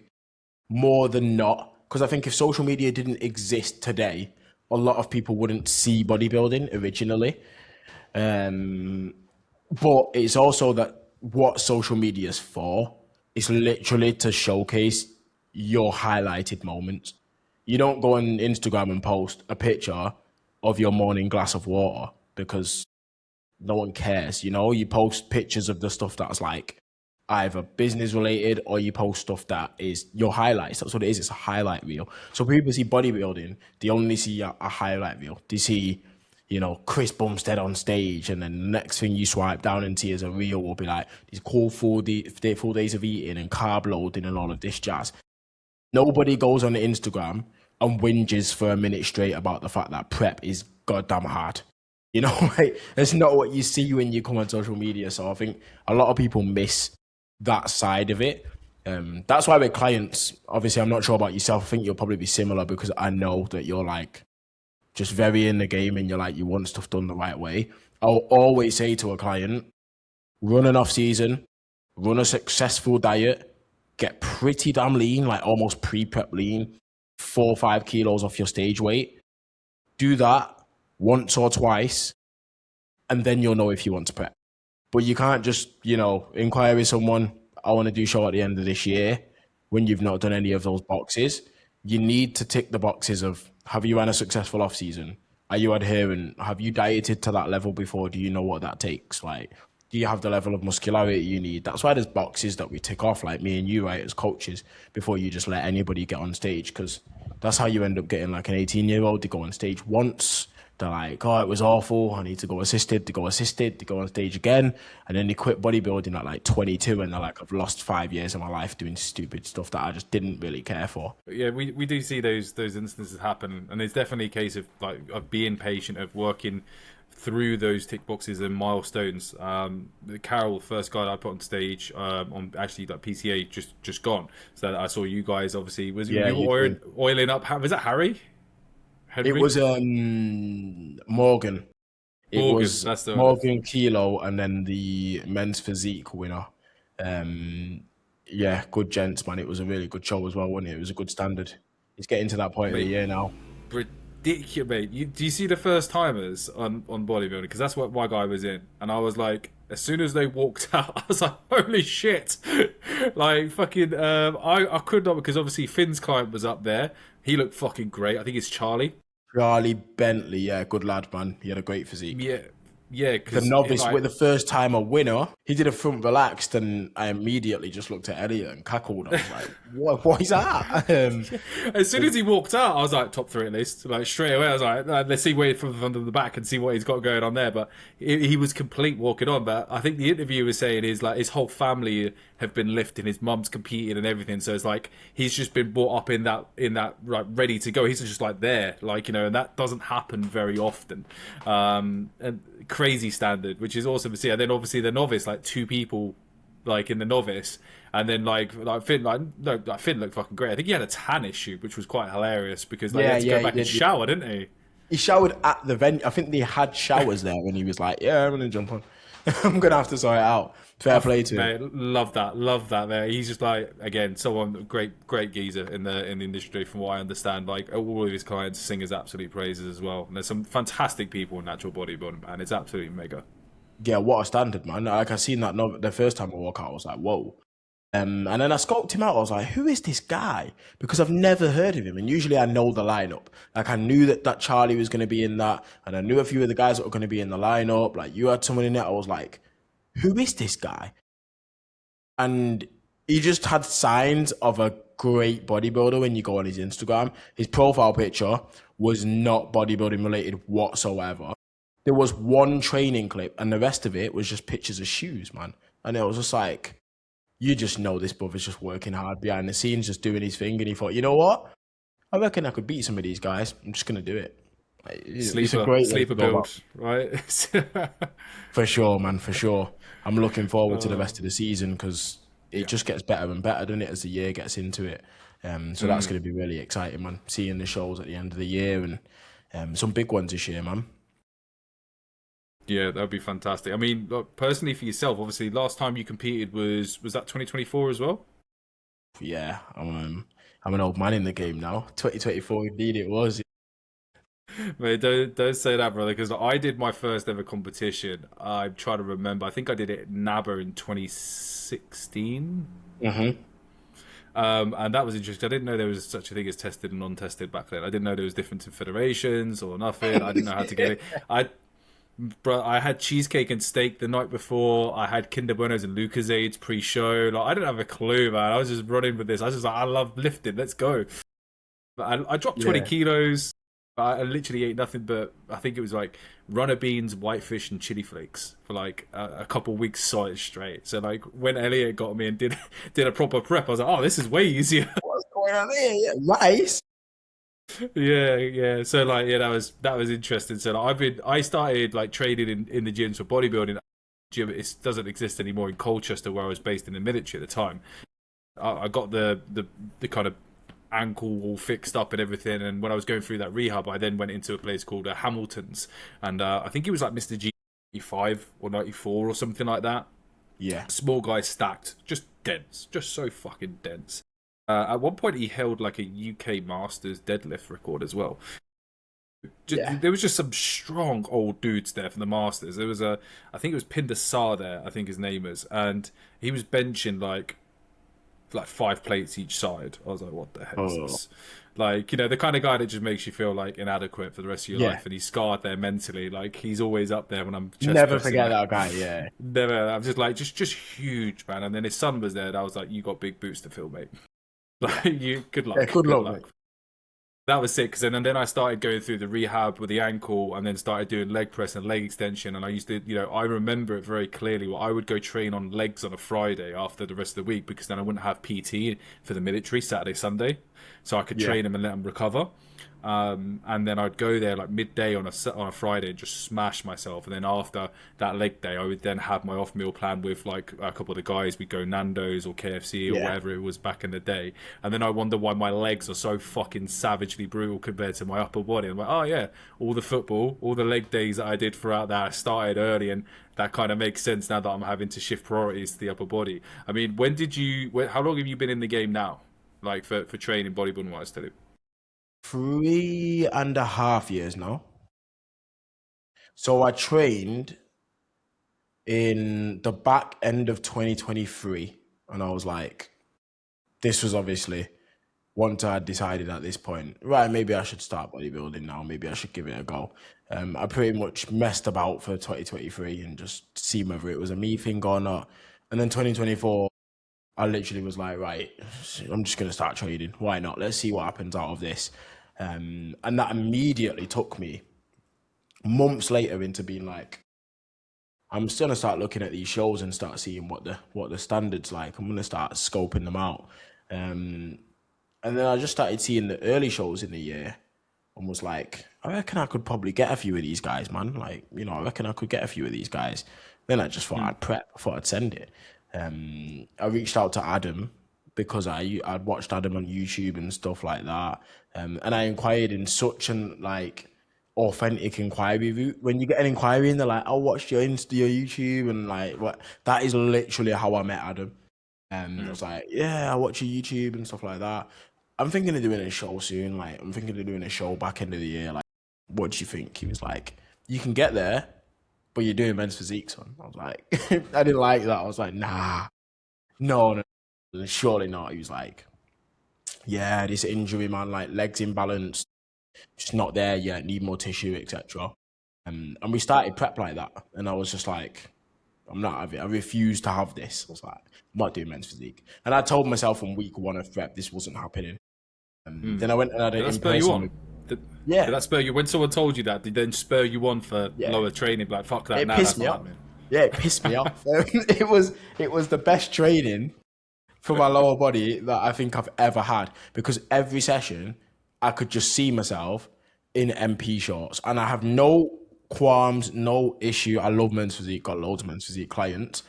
more than not. Because I think if social media didn't exist today, a lot of people wouldn't see bodybuilding originally. But it's also that what social media is for is literally to showcase your highlighted moments. You don't go on Instagram and post a picture of your morning glass of water because no one cares, you know? You post pictures of the stuff that's like either business related or you post stuff that is your highlights. That's what it is. It's a highlight reel. So people see bodybuilding, they only see a highlight reel. They see, you know, Chris Bumstead on stage, and then the next thing you swipe down and see as a reel will be like these cool full days of eating and carb loading and all of this jazz. Nobody goes on Instagram and whinges for a minute straight about the fact that prep is goddamn hard. You know, like, it's not what you see when you come on social media. So I think a lot of people miss that side of it. That's why with clients, obviously, I'm not sure about yourself. I think you'll probably be similar because I know that you're like just very in the game and you're like, you want stuff done the right way. I'll always say to a client, run an off season, run a successful diet, get pretty damn lean, like almost pre-prep lean, 4 or 5 kilos off your stage weight. Do that once or twice, and then you'll know if you want to prep. But you can't just, you know, inquire with someone, I want to do show at the end of this year, when you've not done any of those boxes. You need to tick the boxes of, have you run a successful off season? Are you adherent? Have you dieted to that level before? Do you know what that takes? Like, do you have the level of muscularity you need? That's why there's boxes that we tick off, like me and you, right, as coaches, before you just let anybody get on stage, because that's how you end up getting like an 18-year-old to go on stage once. They're like, oh, it was awful. I need to go assisted, to go on stage again. And then they quit bodybuilding at like 22 and they're like, I've lost 5 years of my life doing stupid stuff that I just didn't really care for. But yeah, we do see those instances happen. And it's definitely a case of like of being patient, of working through those tick boxes and milestones. Carol, the first guy I put on stage on actually like PCA, just gone. So I saw you guys obviously. Was you oiling up? Was that Harry? Henry? It was Morgan. That's the Morgan Kilo, and then the men's physique winner. Yeah, good gents, man. It was a really good show as well, wasn't it? It was a good standard. It's getting to that point of the year now. ridiculous, mate. Do you see the first timers on bodybuilding? Because that's what my guy was in, and I was like, as soon as they walked out, I was like, holy shit! Like fucking, I could not, because obviously Finn's client was up there. He looked fucking great. I think it's Charlie. Charlie Bentley, yeah, good lad, man. He had a great physique. Yeah, yeah. The Because novice like, with the first timer winner, he did a front relaxed, and I immediately just looked at Elliot and cackled. I was like, what is that? as soon as he walked out, I was like, top three at least. Like straight away, I was like, let's see where from the front of the back and see what he's got going on there. But he was complete walking on. But I think the interview was saying is like his whole family have been lifting. His mum's competing and everything. So it's like he's just been brought up in that like ready to go. He's just like there, like, you know, and that doesn't happen very often. And crazy standard, which is awesome to see. And then obviously the novice, like two people like in the novice, and then like Finn, Finn looked fucking great. I think he had a tan issue, which was quite hilarious because like, he had to go back and shower, didn't he? He showered at the venue. I think they had showers there, and he was like, "Yeah, I'm gonna jump on. I'm gonna have to sort it out." Fair play to him. Mate, love that. There, he's just like, again, someone great geezer in the industry, from what I understand. Like all of his clients sing his absolute praises as well. And there's some fantastic people in natural bodybuilding, man. It's absolutely mega. Yeah, what a standard, man. Like I seen that the first time I walk out, I was like, "Whoa." And then I scoped him out. I was like, who is this guy? Because I've never heard of him. And usually I know the lineup. Like I knew that Charlie was going to be in that. And I knew a few of the guys that were going to be in the lineup. Like you had someone in it. I was like, who is this guy? And he just had signs of a great bodybuilder when you go on his Instagram. His profile picture was not bodybuilding related whatsoever. There was one training clip and the rest of it was just pictures of shoes, man. And it was just like, you just know this brother's just working hard behind the scenes, just doing his thing. And he thought, you know what? I reckon I could beat some of these guys. I'm just going to do it. It's a great sleeper build, right? For sure, man, for sure. I'm looking forward to the rest of the season because it just gets better and better, doesn't it, as the year gets into it. So that's going to be really exciting, man, seeing the shows at the end of the year and some big ones this year, man. Yeah, that'd be fantastic. I mean, look, personally for yourself, obviously, last time you competed was that 2024 as well? Yeah, I'm an old man in the game now. 2024, indeed, it was. Mate, don't say that, brother, because I did my first ever competition. I'm trying to remember. I think I did it at NABA in 2016. Mm-hmm. And that was interesting. I didn't know there was such a thing as tested and non-tested back then. I didn't know there was difference in federations or nothing. I didn't know how to get it. I had cheesecake and steak the night before. I had Kinder Buenos and Lucozades pre-show. Like, I didn't have a clue, man. I was just running with this. I was just like, I love lifting. Let's go. But I dropped 20 kilos. I literally ate nothing but, I think it was like runner beans, whitefish, and chili flakes for like a couple weeks solid straight. So like when Elliot got me and did a proper prep, I was like, oh, this is way easier. What's going on here? Yeah, rice. Yeah. So like, yeah, that was interesting. So like, I started like training in the gyms for bodybuilding. Gym, it doesn't exist anymore in Colchester, where I was based in the military at the time. I got the kind of ankle all fixed up and everything, and when I was going through that rehab, I then went into a place called Hamilton's, and I think it was like Mr. G 95 or 94 or something like that. Yeah, small guy stacked, just dense, just so fucking dense. At one point he held like a UK Masters deadlift record as well. There was just some strong old dudes there for the Masters. There was I think it was Pindasar there, I think his name is, and he was benching like 5 plates each side. I was like, what the hell is this? Like, you know, the kind of guy that just makes you feel like inadequate for the rest of your life, and he's scarred there mentally. Like, he's always up there when I'm never forget that guy. Yeah, never. I'm just like just huge, man. And then his son was there, and I was like, you got big boots to fill, mate. Like, you good luck. Yeah, good luck. That was sick, because then I started going through the rehab with the ankle, and then started doing leg press and leg extension. And I used to, you know, I remember it very clearly. Well, I would go train on legs on a Friday after the rest of the week, because then I wouldn't have PT for the military Saturday, Sunday, so I could train them and let them recover. And then I'd go there like midday on a Friday and just smash myself. And then after that leg day, I would then have my off meal plan with like a couple of the guys. We'd go Nando's or KFC or whatever it was back in the day. And then I wonder why my legs are so fucking savagely brutal compared to my upper body. I'm like, oh yeah, all the football, all the leg days that I did throughout that, I started early, and that kind of makes sense now that I'm having to shift priorities to the upper body. I mean, how long have you been in the game now? Like for training bodybuilding wise, Talib? 3.5 years now. So I trained in the back end of 2023, and I was like, this was obviously once I decided at this point, right, maybe I should start bodybuilding now. Maybe I should give it a go. I pretty much messed about for 2023 and just see whether it was a me thing or not. And then 2024, I literally was like, right, I'm just going to start trading. Why not? Let's see what happens out of this. And that immediately took me months later into being like, I'm just gonna start looking at these shows and start seeing what the standards like. I'm gonna start scoping them out. Um, and then I just started seeing the early shows in the year and was like, I reckon I could probably get a few of these guys, man. Like, I reckon I could get a few of these guys. Then I just thought I'd prep, I thought I'd send it. I reached out to Adam because I'd watched Adam on YouTube and stuff like that. And I inquired in such an like authentic inquiry route. When you get an inquiry and they're like, "I watched your your YouTube," and like what that is literally how I met Adam. I was like, "Yeah, I watch your YouTube and stuff like that." I'm thinking of doing a show soon. Like, I'm thinking of doing a show back end of the year. Like, what do you think? He was like, "You can get there, but you're doing men's physique, son." I was like, I didn't like that. I was like, "Nah, no, surely not." He was like, "Yeah, this injury, man, like legs imbalanced, just not there yet, need more tissue, etc." And we started prep like that, and I was just like, I'm not having it. I refuse to have this. I was like, I'm not doing men's physique. And I told myself from week one of prep, this wasn't happening. Then I went and had Did it that in spur you person. on? Did Yeah, that spur you when someone told you that? Did they spur you on for yeah. lower training? Like fuck that, It nah, pissed that's me not off. happening. Yeah, it pissed me off. It was the best training for my lower body that I think I've ever had because every session I could just see myself in MP shorts and I have no qualms, no issue. I love men's physique, got loads of men's physique clients.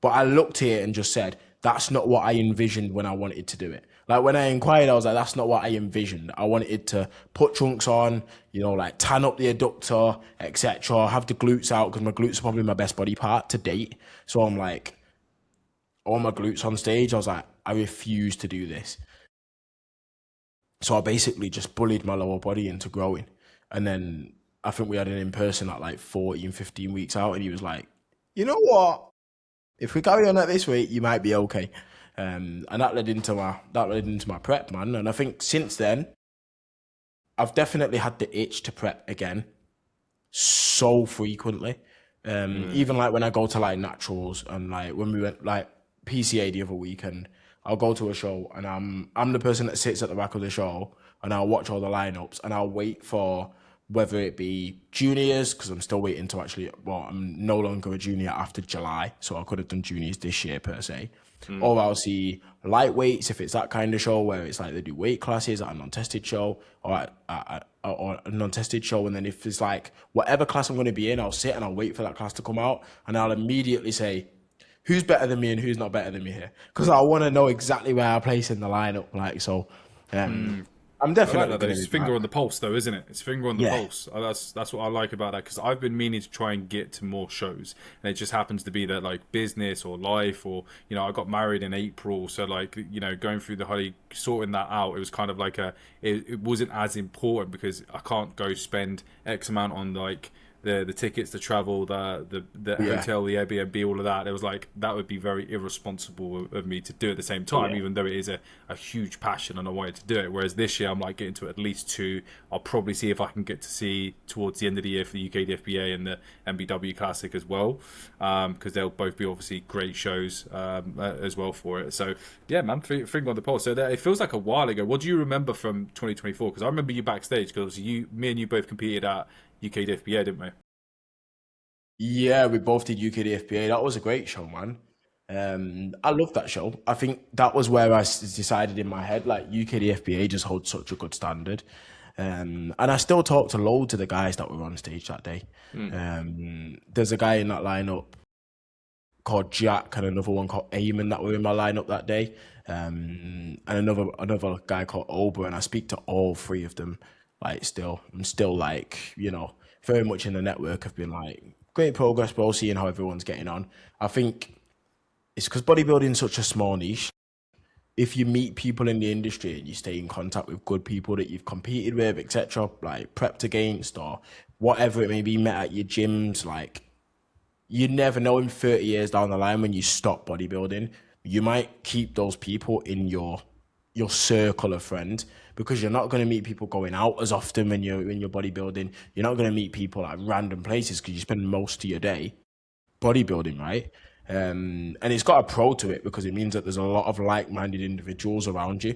But I looked at it and just said, that's not what I envisioned when I wanted to do it. Like when I inquired, I was like, that's not what I envisioned. I wanted to put trunks on, like tan up the adductor, etc. Have the glutes out because my glutes are probably my best body part to date. So I'm like, all my glutes on stage. I was like, I refuse to do this. So I basically just bullied my lower body into growing. And then I think we had an in person at like 14, 15 weeks out. And he was like, you know what? If we carry on at this rate, you might be okay. And that led into my prep, man. And I think since then, I've definitely had the itch to prep again so frequently. Even like when I go to like naturals and like when we went like PCA the other weekend, I'll go to a show and I'm the person that sits at the back of the show and I'll watch all the lineups and I'll wait for whether it be juniors because I'm still waiting to I'm no longer a junior after July, so I could have done juniors this year per se. Or I'll see lightweights if it's that kind of show where it's like they do weight classes at a non-tested show or a non-tested show, and then if it's like whatever class I'm going to be in, I'll sit and I'll wait for that class to come out, and I'll immediately say who's better than me and who's not better than me here, because I want to know exactly where I place in the lineup. Like so, I'm I definitely like that though. going to It's be finger back. on the pulse though, isn't it? It's finger on the Yeah, pulse. That's what I like about that because I've been meaning to try and get to more shows, and it just happens to be that like business or life or I got married in April, so like going through the whole sorting that out, it was kind of like it wasn't as important because I can't go spend X amount on like the tickets, the travel, the yeah, hotel, the Airbnb, all of that. It was like that would be very irresponsible of me to do at the same time, yeah, even though it is a huge passion and I wanted to do it. Whereas this year I'm like getting to at least two. I'll probably see if I can get to see towards the end of the year for the UK DFBA and the MBW Classic as well, because they'll both be obviously great shows as well for it. So yeah, man, finger on the pulse. So it feels like a while ago. What do you remember from 2024? Because I remember you backstage because me and you both competed at UK DFBA, didn't we? yeah. We both did UK DFPA. That was a great show, man. I love that show. I think that was where I decided in my head, like UK DFPA just holds such a good standard. And I still talk to loads of the guys that were on stage that day. There's a guy in that lineup called Jack and another one called Eamon that were in my lineup that day. And another guy called Ober, and I speak to all three of them. Like still, I'm still like very much in the network. I've been like great progress, bro. Seeing how everyone's getting on. I think it's because bodybuilding is such a small niche. if you meet people in the industry and you stay in contact with good people that you've competed with, etc., like prepped against or whatever it may be, met at your gyms, like you never know in 30 years down the line when you stop bodybuilding, you might keep those people in your circle of friends because you're not going to meet people going out as often when you're bodybuilding. You're not going to meet people at random places because you spend most of your day bodybuilding, right? And it's got a pro to it because it means that there's a lot of like-minded individuals around you,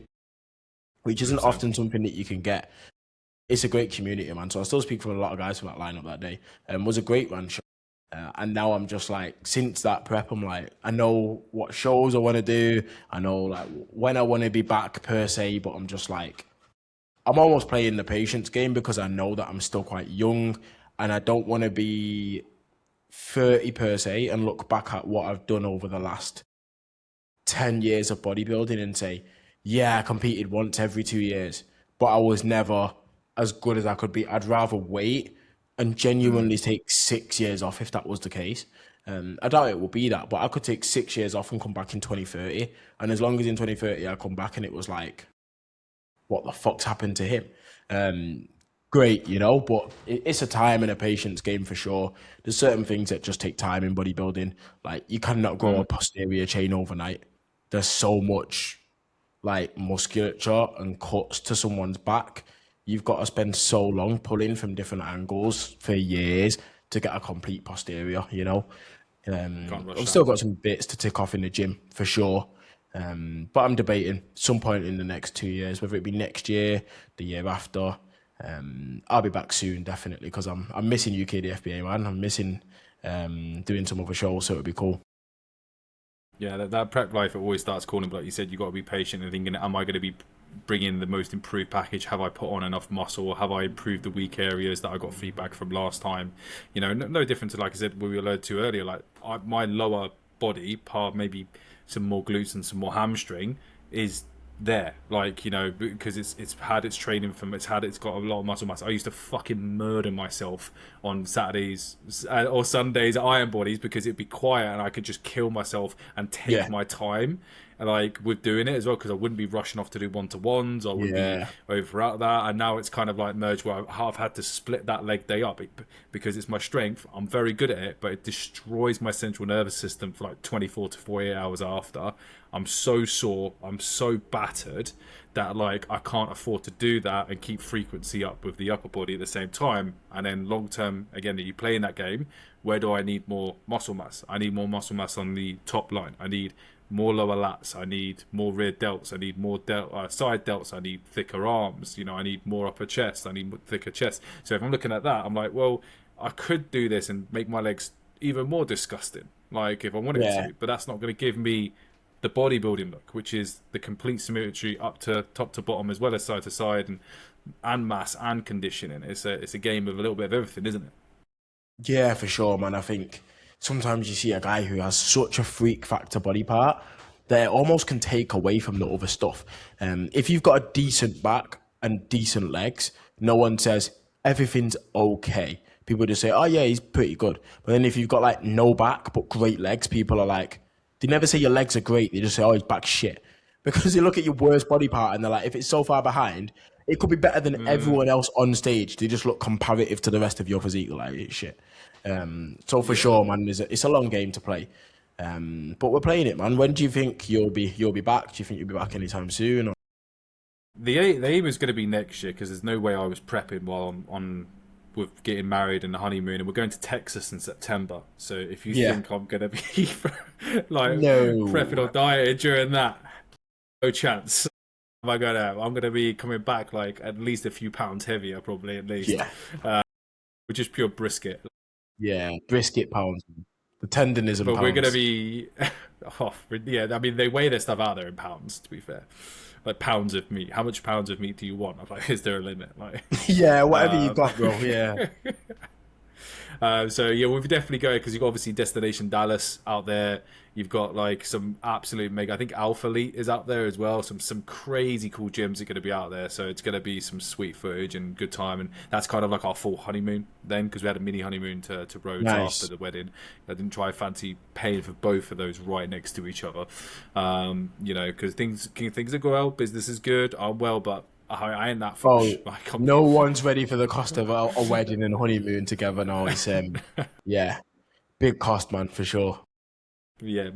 which isn't 100%. often something that you can get. It's a great community, man. So I still speak for a lot of guys from that lineup that day. It was a great run show. And now I'm just like, since that prep, I'm like, I know what shows I want to do. I know like when I want to be back per se, but I'm just like, I'm almost playing the patience game because I know that I'm still quite young and I don't want to be 30 per se and look back at what I've done over the last 10 years of bodybuilding and say, yeah, I competed once every 2 years, but I was never as good as I could be. I'd rather wait and genuinely take 6 years off if that was the case. I doubt it will be that, but I could take 6 years off and come back in 2030. And as long as in 2030 I come back and it was like, what the fuck's happened to him? Great, you know, but it's a time and a patience game for sure. There's certain things that just take time in bodybuilding. Like you cannot grow a posterior chain overnight. There's so much like musculature and cuts to someone's back. You've got to spend so long pulling from different angles for years to get a complete posterior, you know. Can't rush I've that. still got some bits to tick off in the gym for sure. But I'm debating some point in the next 2 years, whether it be next year, the year after. I'll be back soon, definitely, because I'm missing UK DFBA, man. I'm missing doing some other shows, so it'll be cool. Yeah, that prep life, it always starts calling, but like you said, you got to be patient and thinking, am I going to be bringing the most improved package? Have I put on enough muscle? Have I improved the weak areas that I got feedback from last time? You know, no different to, like I said, what we alluded to earlier, like my lower body part, maybe some more glutes and some more hamstring is there, like, you know, because it's had its training from, it's got a lot of muscle mass. I used to fucking murder myself on Saturdays or Sundays at iron bodies because it'd be quiet and I could just kill myself and take Yeah, my time, like with doing it as well, because I wouldn't be rushing off to do one-to-ones, I wouldn't be yeah, over out that. And now it's kind of like merged where I've had to split that leg day up because it's my strength. I'm very good at it, but it destroys my central nervous system for like 24 to 48 hours after. I'm so sore, I'm so battered that like I can't afford to do that and keep frequency up with the upper body at the same time. And then long term, again, that you play in that game, where do I need more muscle mass? I need more muscle mass on the top line. I need more lower lats. I need more rear delts. I need more side delts. I need thicker arms. You know, I need more upper chest. I need thicker chest. So if I'm looking at that, I'm like, well, I could do this and make my legs even more disgusting, like if I wanted yeah. to, but that's not going to give me the bodybuilding look, which is the complete symmetry up to top to bottom as well as side to side, and mass and conditioning. It's a game of a little bit of everything, isn't it? Yeah, for sure, man. I think sometimes you see a guy who has such a freak factor body part that it almost can take away from the other stuff. If you've got a decent back and decent legs, no one says everything's okay. People just say, "Oh yeah, he's pretty good." But then if you've got like no back but great legs, people are like, they never say your legs are great. They just say, "Oh, his back's shit," because they look at your worst body part and they're like, if it's so far behind, it could be better than everyone else on stage. They just look comparative to the rest of your physique, like it's shit. So for Yeah. sure, man, it's a long game to play. But we're playing it, man. When do you think you'll be back? Do you think you'll be back anytime soon? Or? The aim is going to be next year because there's no way I was prepping while I'm on with getting married and the honeymoon, and we're going to Texas in September. So if you Yeah. think I'm going to be like prepping or No. dieting during that, no chance. Am I gonna? I'm gonna be coming back like at least a few pounds heavier, probably at least, Yeah. which is pure brisket. Yeah. Brisket pounds. The tendon is in But we're gonna pounds. be, oh, yeah. I mean, they weigh their stuff out there in pounds. To be fair, like pounds of meat. How much pounds of meat do you want? I'm like, is there a limit? Like, Yeah, whatever you um, got, bro. Yeah. So yeah, we'll definitely go because you've got obviously Destination Dallas out there. You've got like some absolute mega. I think Alpha Elite is out there as well. Some crazy cool gyms are going to be out there. So it's going to be some sweet footage and good time. And that's kind of like our full honeymoon then, because we had a mini honeymoon to Rhodes Nice. after the wedding. I didn't try fancy paying for both of those right next to each other. You know, because things are well, business is good. I'm well, but I ain't that Oh, fush. Like, no one's ready for the cost of a wedding and honeymoon together now. It's yeah, big cost, man, for sure. yeah,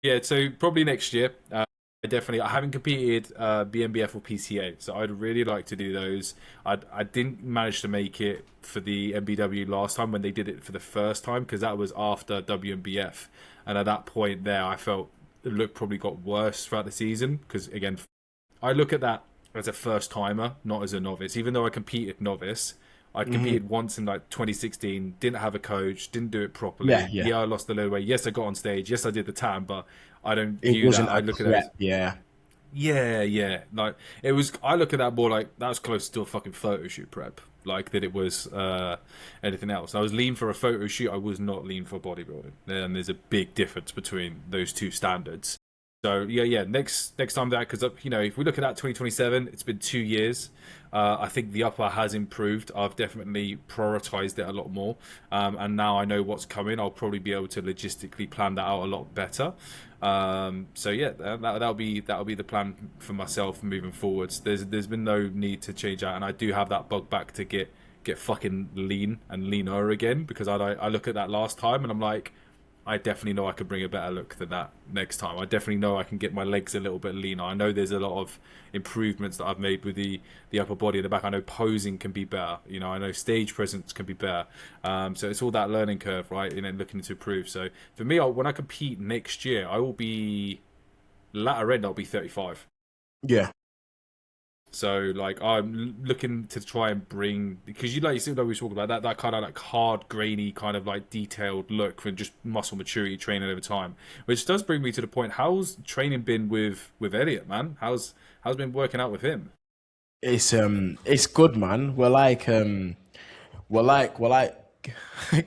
yeah. So probably next year. I haven't competed BMBF or PCA, so I'd really like to do those. I didn't manage to make it for the MBW last time when they did it for the first time because that was after WMBF, and at that point there, I felt the look probably got worse throughout the season because again, I look at that as a first timer, not as a novice. Even though I competed novice, I competed once in like 2016. Didn't have a coach. Didn't do it Yeah, properly. yeah. Yeah, I lost a little weight. Yes, I got on stage. Yes, I did the tan, but I don't It view wasn't that. I a look at it as prep. Yeah, yeah, yeah. Like it was. I look at that more like that was close to a fucking photo shoot prep. Like that it was anything else. I was lean for a photo shoot. I was not lean for bodybuilding. And there's a big difference between those two standards. So yeah, yeah. Next time that because you know if we look at that 2027, it's been 2 years. I think the upper has improved. I've definitely prioritized it a lot more, and now I know what's coming. I'll probably be able to logistically plan that out a lot better. So yeah, that'll be the plan for myself moving forwards. There's been no need to change that, and I do have that bug back to get fucking lean and leaner again because I look at that last time and I'm like. I definitely know I could bring a better look than that next time. I definitely know I can get my legs a little bit leaner. I know there's a lot of improvements that I've made with the upper body and the back. I know posing can be better. You know, I know stage presence can be better. So it's all that learning curve, right? You know, looking to improve. So for me, when I compete next year, I will be latter end. I'll be 35. yeah. So like I'm looking to try and bring because you see like we talked about that kind of like hard grainy kind of like detailed look and just muscle maturity training over time, which does bring me to the point. How's training been with Elliot, man? How's been working out with him? It's good, man. We're like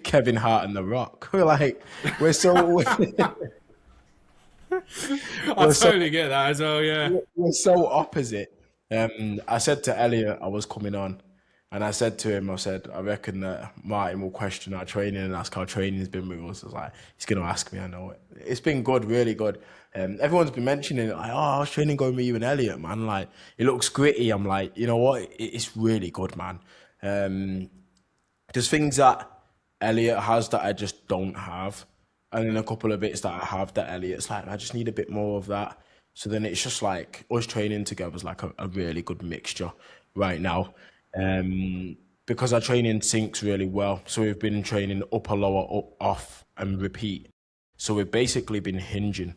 Kevin Hart and The Rock. We're so I we're so totally get that as well. Yeah. we're so opposite. I said to Elliot I was coming on, and I said to him, I said, I reckon that Martin will question our training and ask how training's been with us. I was like, he's gonna ask me. I know it. It's been good, really good. Everyone's been mentioning it, like, oh, how's training going with you and Elliot, man? Like, it looks gritty. I'm like, you know what? It's really good, man. Um, there's things that Elliot has that I just don't have, and then a couple of bits that I have that Elliot's like, I just need a bit more of that. So then it's just like us training together is like a really good mixture right now, because our training syncs really well. So we've been training upper, lower, up, off, and repeat. So we've basically been hinging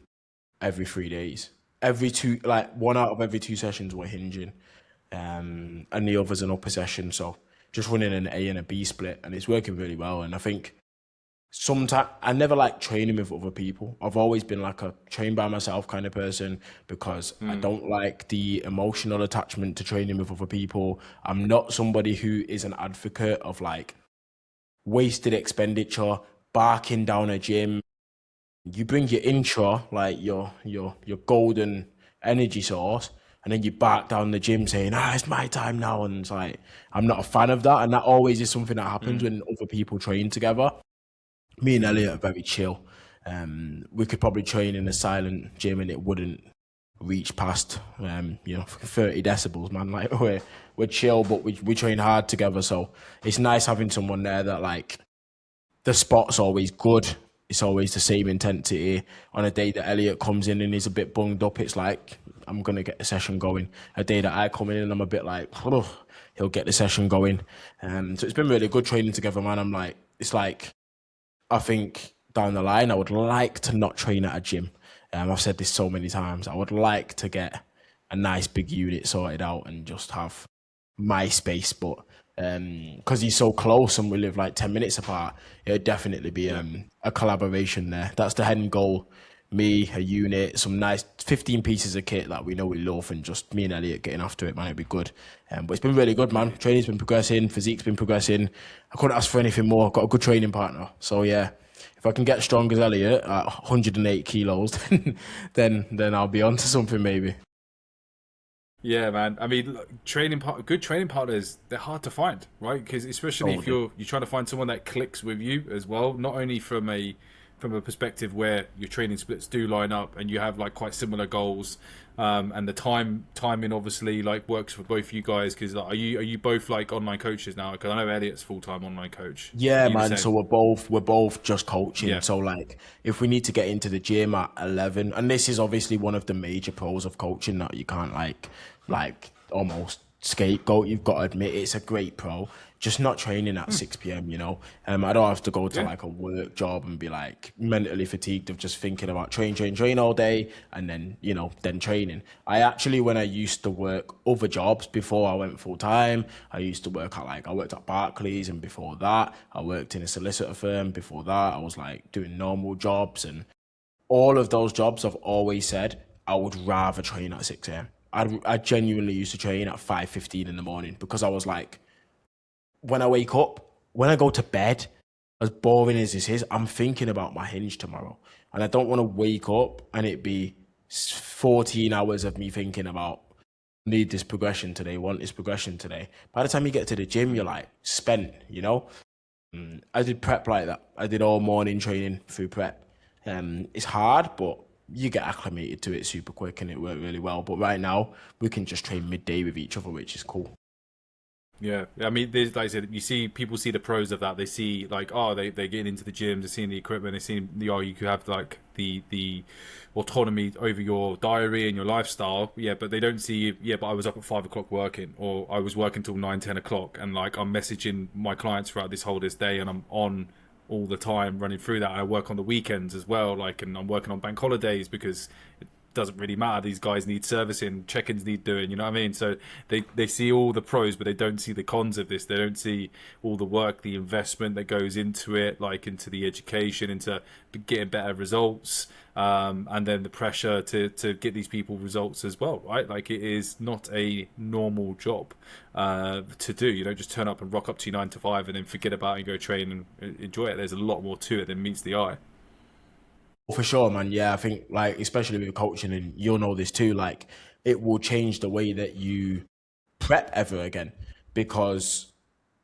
every 3 days. Every two, like one out of every two sessions, we're hinging, and the other's an upper session. So just running an A and a B split, and it's working really well. And I think sometimes I never like training with other people. I've always been like a train by myself kind of person because I don't like the emotional attachment to training with other people. I'm not somebody who is an advocate of like wasted expenditure, barking down a gym. You bring your intro, like your golden energy source, and then you bark down the gym saying, it's my time now. And it's like I'm not a fan of that. And that always is something that happens when other people train together. Me and Elliot are very chill. We could probably train in a silent gym and it wouldn't reach past 30 decibels, man. Like we're chill, but we train hard together. So it's nice having someone there that like the spot's always good. It's always the same intensity. On a day that Elliot comes in and he's a bit bunged up, it's like I'm gonna get the session going. A day that I come in and I'm a bit like, he'll get the session going. So it's been really good training together, man. I'm like, it's like I think down the line, I would like to not train at a gym. I've said this so many times. I would like to get a nice big unit sorted out and just have my space. But because he's so close and we live like 10 minutes apart, it'd definitely be a collaboration there. That's the end goal. me, a unit, some nice 15 pieces of kit that we know we love, and just me and Elliot getting after it, man. It'd be good. But it's been really good, man. Training's been progressing, physique's been progressing. I couldn't ask for anything more. I've got a good training partner. So yeah, if I can get strong as Elliot at 108 kilos, then I'll be on to something maybe. Yeah, man. I mean, good training partners, they're hard to find, right? Because especially if you're trying to find someone that clicks with you as well, not only from a perspective where your training splits do line up and you have like quite similar goals, and the timing obviously like works for both you guys. Because like, are you both like online coaches now? Because I know Elliot's full-time online coach. Yeah, man. So we're both just coaching. Yeah. So like, if we need to get into the gym at 11, and this is obviously one of the major pros of coaching that you can't like almost scapegoat. You've got to admit it's a great pro. Just not training at 6 p.m. You know, I don't have to go to like a work job and be like mentally fatigued of just thinking about train all day and then then training. I actually, when I used to work other jobs before I went full time, I used to work at I worked at Barclays, and before that I worked in a solicitor firm. Before that I was like doing normal jobs, and all of those jobs I've always said I would rather train at 6 a.m. I genuinely used to train at 5:15 in the morning, because I was like, when I wake up, when I go to bed, as boring as this is, I'm thinking about my hinge tomorrow. And I don't want to wake up and it be 14 hours of me thinking about, need this progression today, want this progression today. By the time you get to the gym, you're like spent, I did prep like that. I did all morning training through prep. It's hard, but you get acclimated to it super quick and it worked really well. But right now, we can just train midday with each other, which is cool. Yeah, I mean, there's, like I said, people see the pros of that. They see like, oh, they're getting into the gym, they're seeing the equipment, they're seeing you could have like the autonomy over your diary and your lifestyle. Yeah, but they don't see, but I was up at 5 o'clock working, or I was working till 9, 10 o'clock, and like I'm messaging my clients throughout this day, and I'm on all the time running through that. I work on the weekends as well, like, and I'm working on bank holidays because doesn't really matter. These guys need servicing, check-ins need doing, you know what I mean? So they see all the pros, but they don't see the cons of this. They don't see all the work, the investment that goes into it, like into the education, into getting better results, and then the pressure to get these people results as well, right? Like, it is not a normal job to do. You don't just turn up and rock up to your 9 to 5 and then forget about it and go train and enjoy it. There's a lot more to it than meets the eye. For sure, man. Yeah, I think like, especially with coaching, and you'll know this too, like it will change the way that you prep ever again, because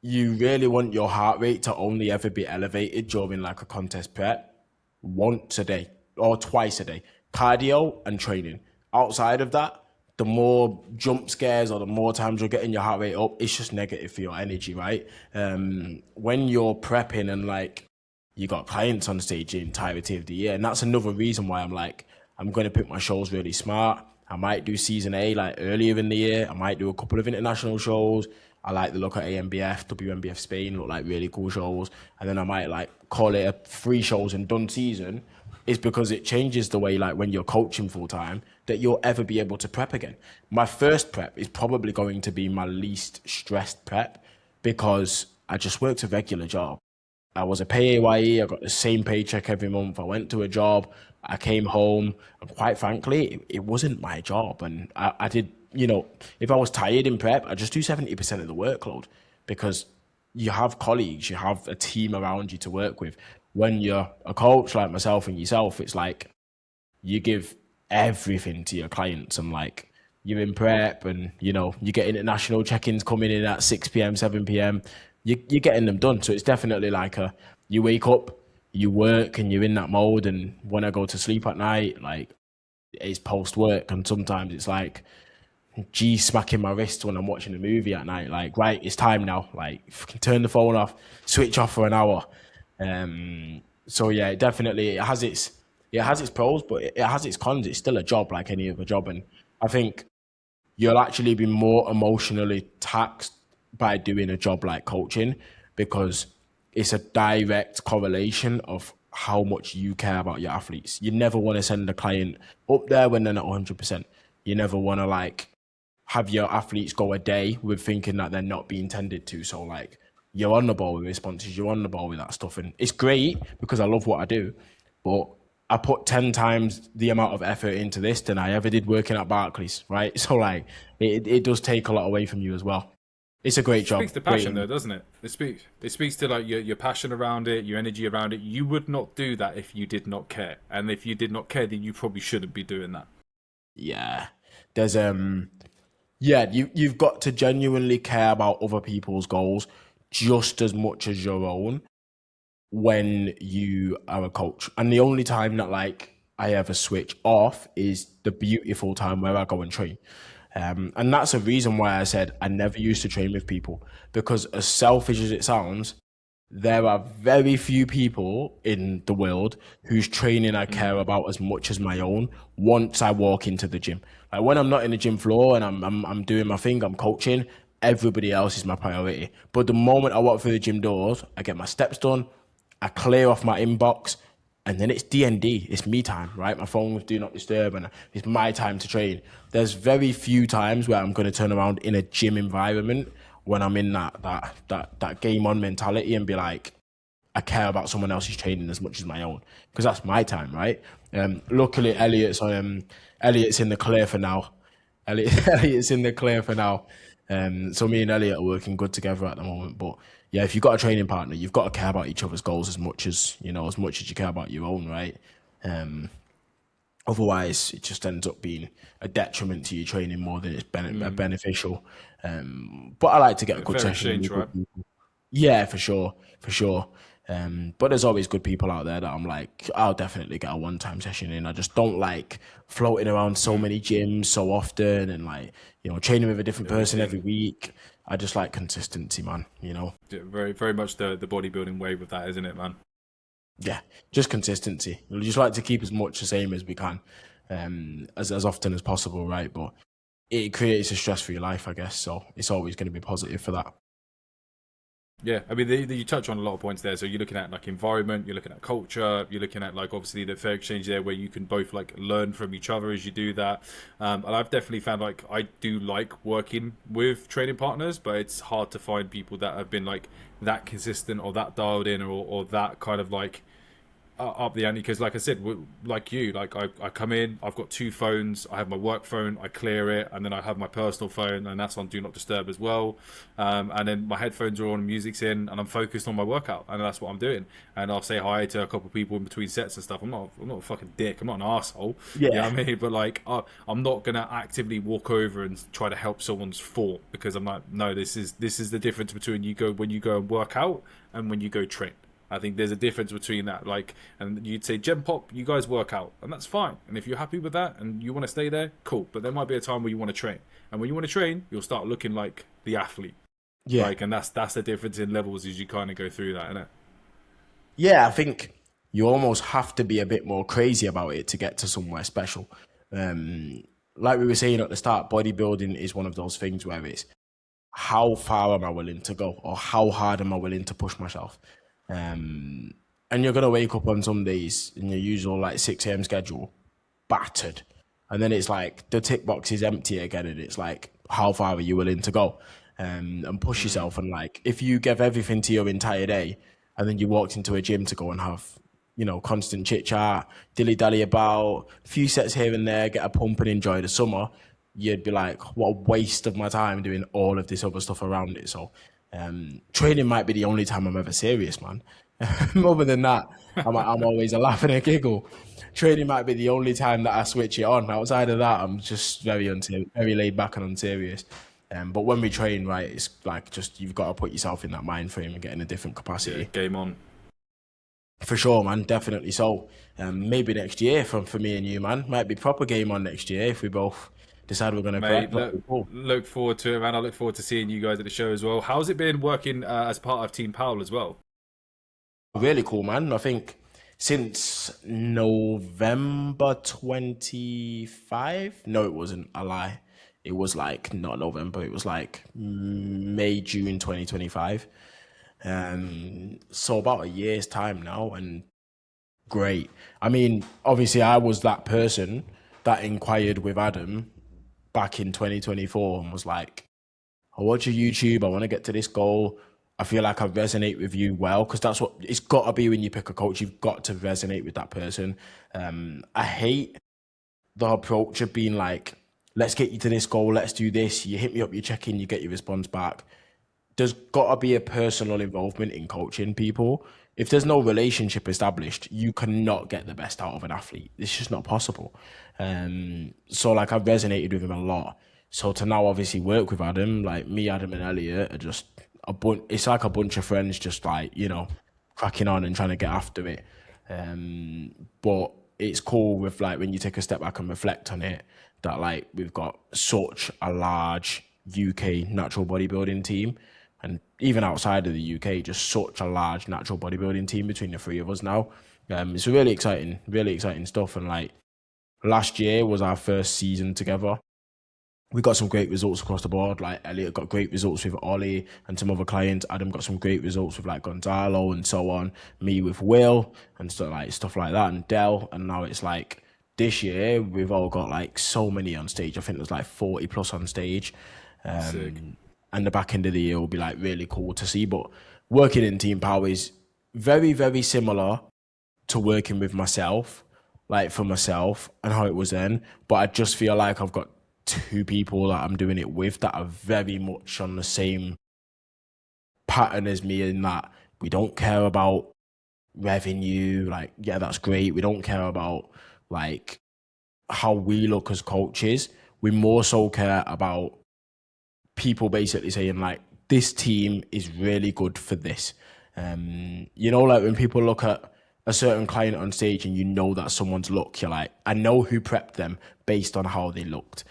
you really want your heart rate to only ever be elevated during like a contest prep once a day or twice a day, cardio and training. Outside of that, the more jump scares or the more times you're getting your heart rate up, it's just negative for your energy, right? When you're prepping and like, you got clients on stage the entirety of the year. And that's another reason why I'm like, I'm going to pick my shows really smart. I might do season A like earlier in the year. I might do a couple of international shows. I like the look at AMBF, WMBF Spain, look like really cool shows. And then I might like call it a 3 shows and done season. Is because it changes the way, like when you're coaching full time, that you'll ever be able to prep again. My first prep is probably going to be my least stressed prep, because I just worked a regular job. I was a PAYE, I got the same paycheck every month. I went to a job, I came home, and quite frankly, it wasn't my job. And I did, if I was tired in prep, I just do 70% of the workload, because you have colleagues, you have a team around you to work with. When you're a coach like myself and yourself, it's like you give everything to your clients, and like you're in prep and, you get international check-ins coming in at 6 p.m., 7 p.m., you're getting them done. So it's definitely like you wake up, you work, and you're in that mode. And when I go to sleep at night, like it's post work, and sometimes it's like smacking my wrist when I'm watching a movie at night. Like, right, it's time now. Like, turn the phone off, switch off for an hour. So yeah, it has its pros, but it has its cons. It's still a job like any other job, and I think you'll actually be more emotionally taxed by doing a job like coaching, because it's a direct correlation of how much you care about your athletes. You never want to send a client up there when they're not 100%. You never want to like have your athletes go a day with thinking that they're not being tended to. So like, you're on the ball with responses, you're on the ball with that stuff. And it's great because I love what I do, but I put 10 times the amount of effort into this than I ever did working at Barclays, right? So like it does take a lot away from you as well. It's a great Speaks job. to Great. passion though, doesn't it? It speaks to like your passion around it, your energy around it. You would not do that if you did not care. And if you did not care, then you probably shouldn't be doing that. Yeah. There's yeah, you've got to genuinely care about other people's goals just as much as your own when you are a coach. And the only time that like I ever switch off is the beautiful time where I go and train. And that's a reason why I said I never used to train with people, because as selfish as it sounds, there are very few people in the world whose training I care about as much as my own once I walk into the gym. Like when I'm not in the gym floor and I'm doing my thing, I'm coaching, everybody else is my priority. But the moment I walk through the gym doors, I get my steps done, I clear off my inbox, and then it's D&D. It's me time, right? My phone's do not disturb, and it's my time to train. There's very few times where I'm going to turn around in a gym environment when I'm in that game on mentality and be like, I care about someone else's training as much as my own, because that's my time, right? Luckily, Elliot's in the clear for now. Elliot's in the clear for now. So me and Elliot are working good together at the moment. But yeah, if you've got a training partner, you've got to care about each other's goals as much as you care about your own, right? Otherwise, it just ends up being a detriment to your training more than it's beneficial. But I like to get a good Fair session exchange, with good right? people. Yeah, for sure, for sure. But there's always good people out there that I'm like, I'll definitely get a one-time session in. I just don't like floating around so many gyms so often and like, training with a different person every Everything. week. I just like consistency, man. Yeah, very, very much the bodybuilding way with that, isn't it, man? Yeah, just consistency. We just like to keep as much the same as we can, as often as possible, right? But it creates a stress for your life, I guess. So it's always going to be positive for that. Yeah, I mean, you touch on a lot of points there. So you're looking at like environment, you're looking at culture, you're looking at like obviously the fair exchange there, where you can both like learn from each other as you do that. And I've definitely found like I do like working with training partners, but it's hard to find people that have been like that consistent or that dialed in or that kind of like up the ante, because like I said, like you, like I come in, I've got two phones. I have my work phone, I clear it, and then I have my personal phone, and that's on do not disturb as well. And then my headphones are on, music's in, and I'm focused on my workout, and that's what I'm doing. And I'll say hi to a couple of people in between sets and stuff. I'm not a fucking dick, I'm not an asshole. You know Yeah, what I mean? But like I'm not gonna actively walk over and try to help someone's fort, because I'm like, no, this is the difference between when you go and work out and when you go train. I think there's a difference between that. Like, and you'd say, Gen Pop, you guys work out, and that's fine. And if you're happy with that and you want to stay there, cool. But there might be a time where you want to train, and when you want to train, you'll start looking like the athlete. yeah, Like, and that's the difference in levels as you kind of go through that, innit? yeah. I think you almost have to be a bit more crazy about it to get to somewhere special. Um, like we were saying at the start, bodybuilding is one of those things where it's how far am I willing to go, or how hard am I willing to push myself. Um, and you're gonna wake up on some days in your usual like 6 a.m. schedule, battered, and then it's like the tick box is empty again, and it's like how far are you willing to go, and push yourself. And like if you give everything to your entire day, and then you walked into a gym to go and have constant chit chat, dilly dally about, a few sets here and there, get a pump and enjoy the summer, you'd be like, what a waste of my time doing all of this other stuff around it. So training might be the only time I'm ever serious, man. Other than that, I'm always a laugh and a giggle. Training might be the only time that I switch it on. Outside of that, I'm just very laid back and unserious. But when we train, right, it's like just you've got to put yourself in that mind frame and get in a different Yeah, capacity. game on. For sure, man, definitely. So maybe next year for me and you, man, might be proper game on next year if we both decide we're going to prep. Mate, That'd look, be cool. look forward to it, man. I look forward to seeing you guys at the show as well. How's it been working as part of Team Powell as well? Really cool, man. I think since November 25. No, it wasn't a lie. It was like not November. It was like May, June 2025. So about a year's time now, and great. I mean, obviously, I was that person that inquired with Adam back in 2024 and was like, I watch your YouTube. I want to get to this goal. I feel like I resonate with you well, because that's what it's got to be when you pick a coach. You've got to resonate with that person. I hate the approach of being like, let's get you to this goal, let's do this. You hit me up, you check in, you get your response back. There's got to be a personal involvement in coaching people. If there's no relationship established, you cannot get the best out of an athlete. It's just not possible. So like I've resonated with him a lot. So to now obviously work with Adam, like me, Adam and Elliot are just it's like a bunch of friends just like, you know, cracking on and trying to get after it. But it's cool with like when you take a step back and reflect on it, that like we've got such a large UK natural bodybuilding team, and even outside of the UK, just such a large natural bodybuilding team between the three of us now. It's really exciting stuff. And like last year was our first season together. We got some great results across the board. Like Elliot got great results with Ollie and some other clients. Adam got some great results with like Gonzalo and so on. Me with Will and stuff like that, and Del. And now it's like this year we've all got like so many on stage. I think there's like 40 plus on stage. And the back end of the year will be like really cool to see. But working in Team Powe is very, very similar to working with myself, like for myself and how it was then. But I just feel like I've got two people that I'm doing it with that are very much on the same pattern as me, in that we don't care about revenue. Like, yeah, that's great. We don't care about like how we look as coaches. We more so care about people basically saying like, this team is really good for this. You know, like when people look at a certain client on stage and you know that someone's look, you're like, I know who prepped them based on how they looked.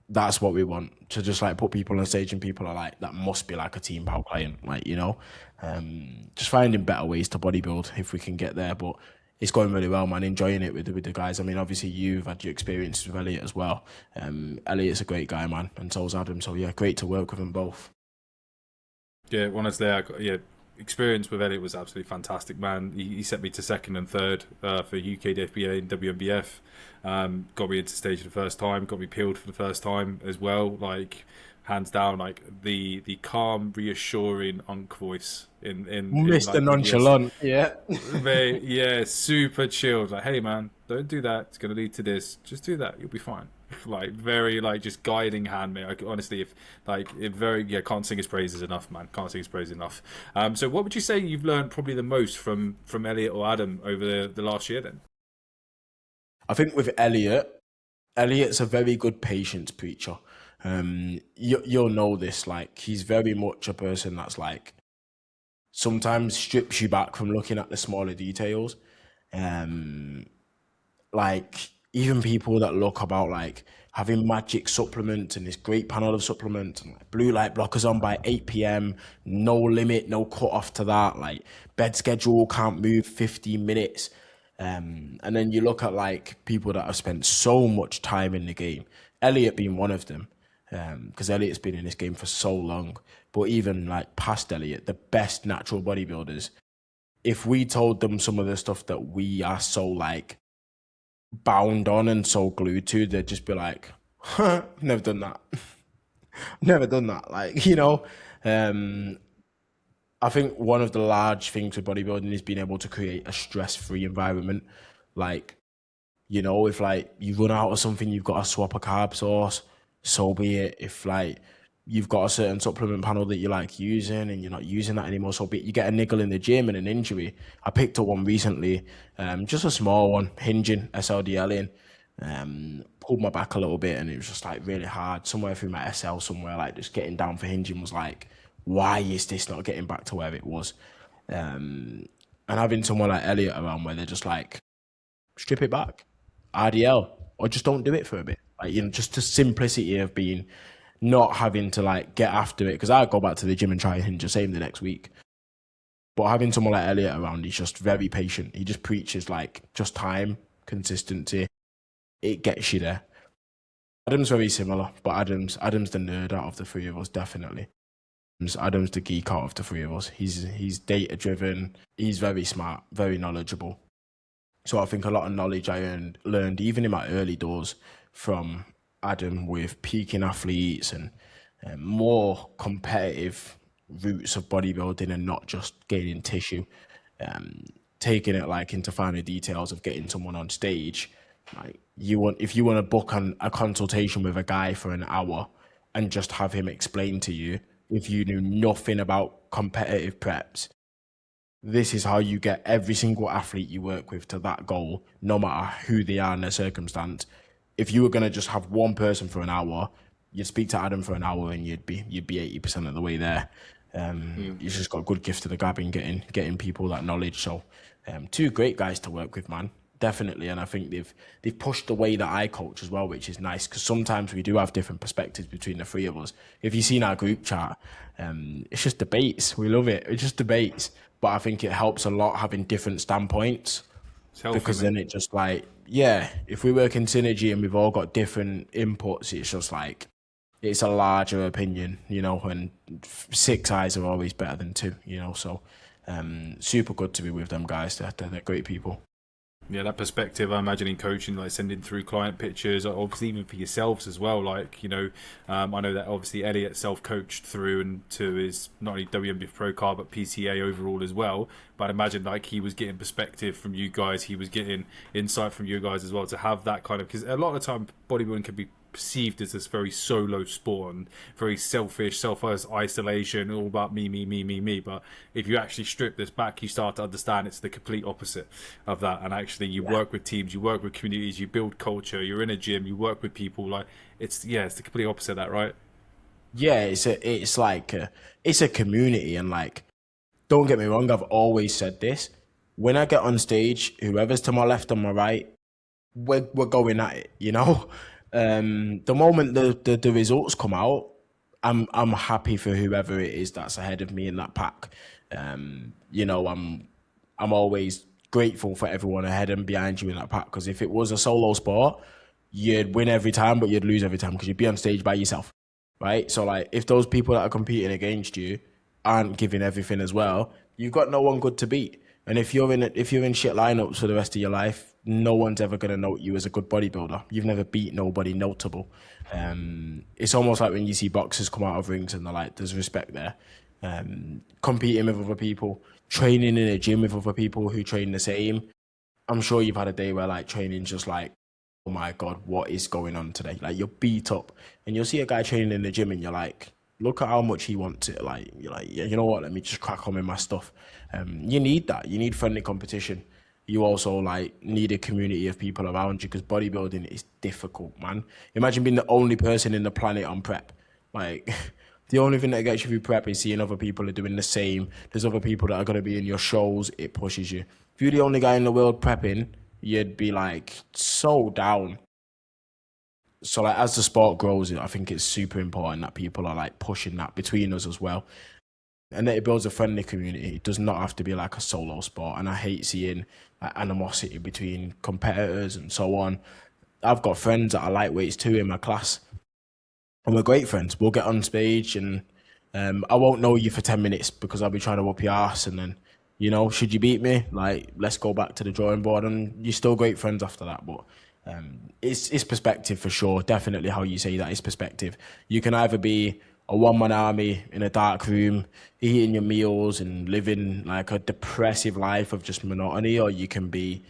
That's what we want, to just like put people on stage and people are like, that must be like a Team Powe client, like, you know. Just finding better ways to bodybuild if we can get there. But it's going really well, man. Enjoying it with the guys. I mean, obviously you've had your experiences with Elliot as well. Elliot's a great guy, man, and so's Adam. So yeah, great to work with them both. Yeah, when I was there, experience with Elliot was absolutely fantastic, man. He sent me to second and third for UK DFBA and WMBF. Got me into stage for the first time, got me peeled for the first time as well. Like, hands down, like the calm, reassuring Unk voice in Mr. like, Nonchalant, yeah, super chilled. Like, hey man, don't do that. It's gonna lead to this. Just do that. You'll be fine. Like, very like just guiding hand, mate. Like, honestly, can't sing his praises enough, man. Can't sing his praises enough. So what would you say you've learned probably the most from Elliot or Adam over the last year then? I think with Elliot's a very good patience preacher. You'll know this, like he's very much a person that's like sometimes strips you back from looking at the smaller details. Like even people that look about like having magic supplements and this great panel of supplements and like blue light blockers on by 8 p.m, no limit, no cut off to that, like bed schedule, can't move 15 minutes. And then you look at like people that have spent so much time in the game, Elliot being one of them, because Elliot's been in this game for so long. But even like past Elliot, the best natural bodybuilders, if we told them some of the stuff that we are so like bound on and so glued to, they'd just be like, huh, never done that. Never done that. Like, you know, I think one of the large things with bodybuilding is being able to create a stress-free environment. Like, you know, if like you run out of something, you've got to swap a carb source, so be it. If like you've got a certain supplement panel that you like using and you're not using that anymore, so be it. You get a niggle in the gym and an injury. I picked up one recently, just a small one, hinging, SLDL in, pulled my back a little bit and it was just like really hard. Somewhere through my SL somewhere, like just getting down for hinging was like, why is this not getting back to where it was? And having someone like Elliot around where they're just like, strip it back, RDL, or just don't do it for a bit. Like, you know, just the simplicity of being, not having to like get after it. Because I go back to the gym and try and hinge the same the next week. But having someone like Elliot around, he's just very patient. He just preaches like just time, consistency. It gets you there. Adam's very similar, but Adam's the nerd out of the three of us, definitely. Adam's the geek out of the three of us. He's data driven. He's very smart, very knowledgeable. So I think a lot of knowledge I learned even in my early doors from Adam with peaking athletes and more competitive roots of bodybuilding and not just gaining tissue. Taking it like into finer details of getting someone on stage. Like if you want to book a consultation with a guy for an hour and just have him explain to you, if you knew nothing about competitive preps, this is how you get every single athlete you work with to that goal, no matter who they are in their circumstance. If you were going to just have one person for an hour, you'd speak to Adam for an hour and you'd be 80% of the way there. He's just got a good gift of the gab in getting people that knowledge. So, two great guys to work with, man. Definitely, and I think they've pushed the way that I coach as well, which is nice because sometimes we do have different perspectives between the three of us. If you've seen our group chat, it's just debates. We love it. It's just debates, but I think it helps a lot having different standpoints because then it just like, yeah, if we work in synergy and we've all got different inputs, it's just like it's a larger opinion, you know, and 6 eyes are always better than 2, you know. So super good to be with them guys. They're great people. Yeah, that perspective, I imagine in coaching, like sending through client pictures, obviously even for yourselves as well. Like, you know, I know that obviously Elliot self-coached through and to his not only WMBF Pro Card but PCA overall as well. But I imagine like he was getting perspective from you guys, he was getting insight from you guys as well to have that kind of, because a lot of the time bodybuilding can be perceived as this very solo sport and very selfish, self-isolation, all about me. But if you actually strip this back, you start to understand it's the complete opposite of that. And actually, you work with teams, you work with communities, you build culture. You're in a gym, you work with people. Like it's the complete opposite of that, right? Yeah, it's a community, and like, don't get me wrong, I've always said this. When I get on stage, whoever's to my left and my right, we're going at it, you know. The moment the results come out, I'm happy for whoever it is that's ahead of me in that pack. You know, I'm always grateful for everyone ahead and behind you in that pack, because if it was a solo sport, you'd win every time, but you'd lose every time because you'd be on stage by yourself, right? So like, if those people that are competing against you aren't giving everything as well, you've got no one good to beat. And if you're in shit lineups for the rest of your life, no one's ever going to note you as a good bodybuilder. You've never beat nobody notable. It's almost like when you see boxers come out of rings and they're like, there's respect there. Competing with other people, training in a gym with other people who train the same. I'm sure you've had a day where like training's just like, oh my God, what is going on today? Like you're beat up and you'll see a guy training in the gym and you're like, look at how much he wants it. Like, you're like, yeah, you know what? Let me just crack on with my stuff. You need that. You need friendly competition. You also like need a community of people around you, because bodybuilding is difficult, man. Imagine being the only person in the planet on prep. Like, the only thing that gets you through prep is seeing other people are doing the same. There's other people that are going to be in your shows. It pushes you. If you're the only guy in the world prepping, you'd be like so down. So like, as the sport grows, I think it's super important that people are like pushing that between us as well. And that it builds a friendly community. It does not have to be like a solo sport. And I hate seeing like animosity between competitors and so on. I've got friends that are lightweights too in my class, and we're great friends. We'll get on stage and I won't know you for 10 minutes because I'll be trying to whoop your ass, and then, you know, should you beat me, like, let's go back to the drawing board, and you're still great friends after that. But it's perspective for sure. Definitely how you say that is perspective. You can either be a one-man army in a dark room, eating your meals and living like a depressive life of just monotony, or you can be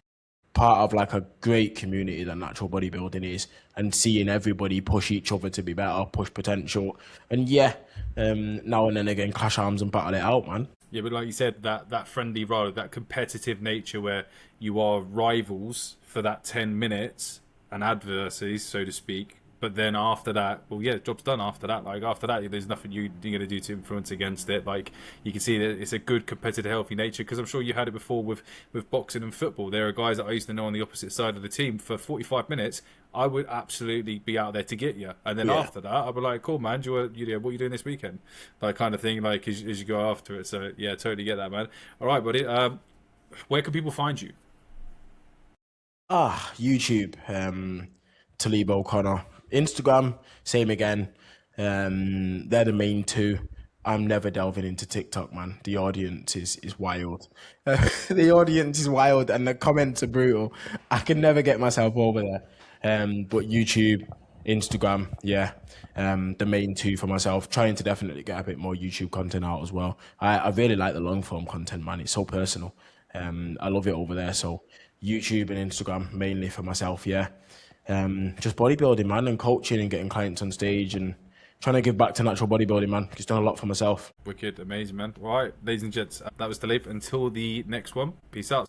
part of like a great community that natural bodybuilding is, and seeing everybody push each other to be better, push potential, and now and then again clash arms and battle it out, man. Yeah, but like you said, that friendly rivalry, that competitive nature where you are rivals for that 10 minutes and adversaries, so to speak. But then after that, well, yeah, job's done after that. Like, after that, there's nothing you're going to do to influence against it. Like, you can see that it's a good, competitive, healthy nature. Because I'm sure you had it before with boxing and football. There are guys that I used to know on the opposite side of the team. For 45 minutes, I would absolutely be out there to get you. And then after that, I'd be like, cool, man, what are you doing this weekend? Like, kind of thing, like, as you go after it. So, yeah, totally get that, man. All right, buddy. Where can people find you? YouTube, Talib O'Connor. Instagram, same again. They're the main two. I'm never delving into TikTok, man. The audience is wild. The audience is wild, and the comments are brutal. I can never get myself over there. But YouTube, Instagram, yeah, the main two for myself. Trying to definitely get a bit more YouTube content out as well. I really like the long form content, man. It's so personal. I love it over there. So YouTube and Instagram mainly for myself, yeah. Just bodybuilding, man, and coaching and getting clients on stage and trying to give back to natural bodybuilding, man. It's done a lot for myself. Wicked, amazing, man. All right, ladies and gents, that was Talib. Until the next one, peace out.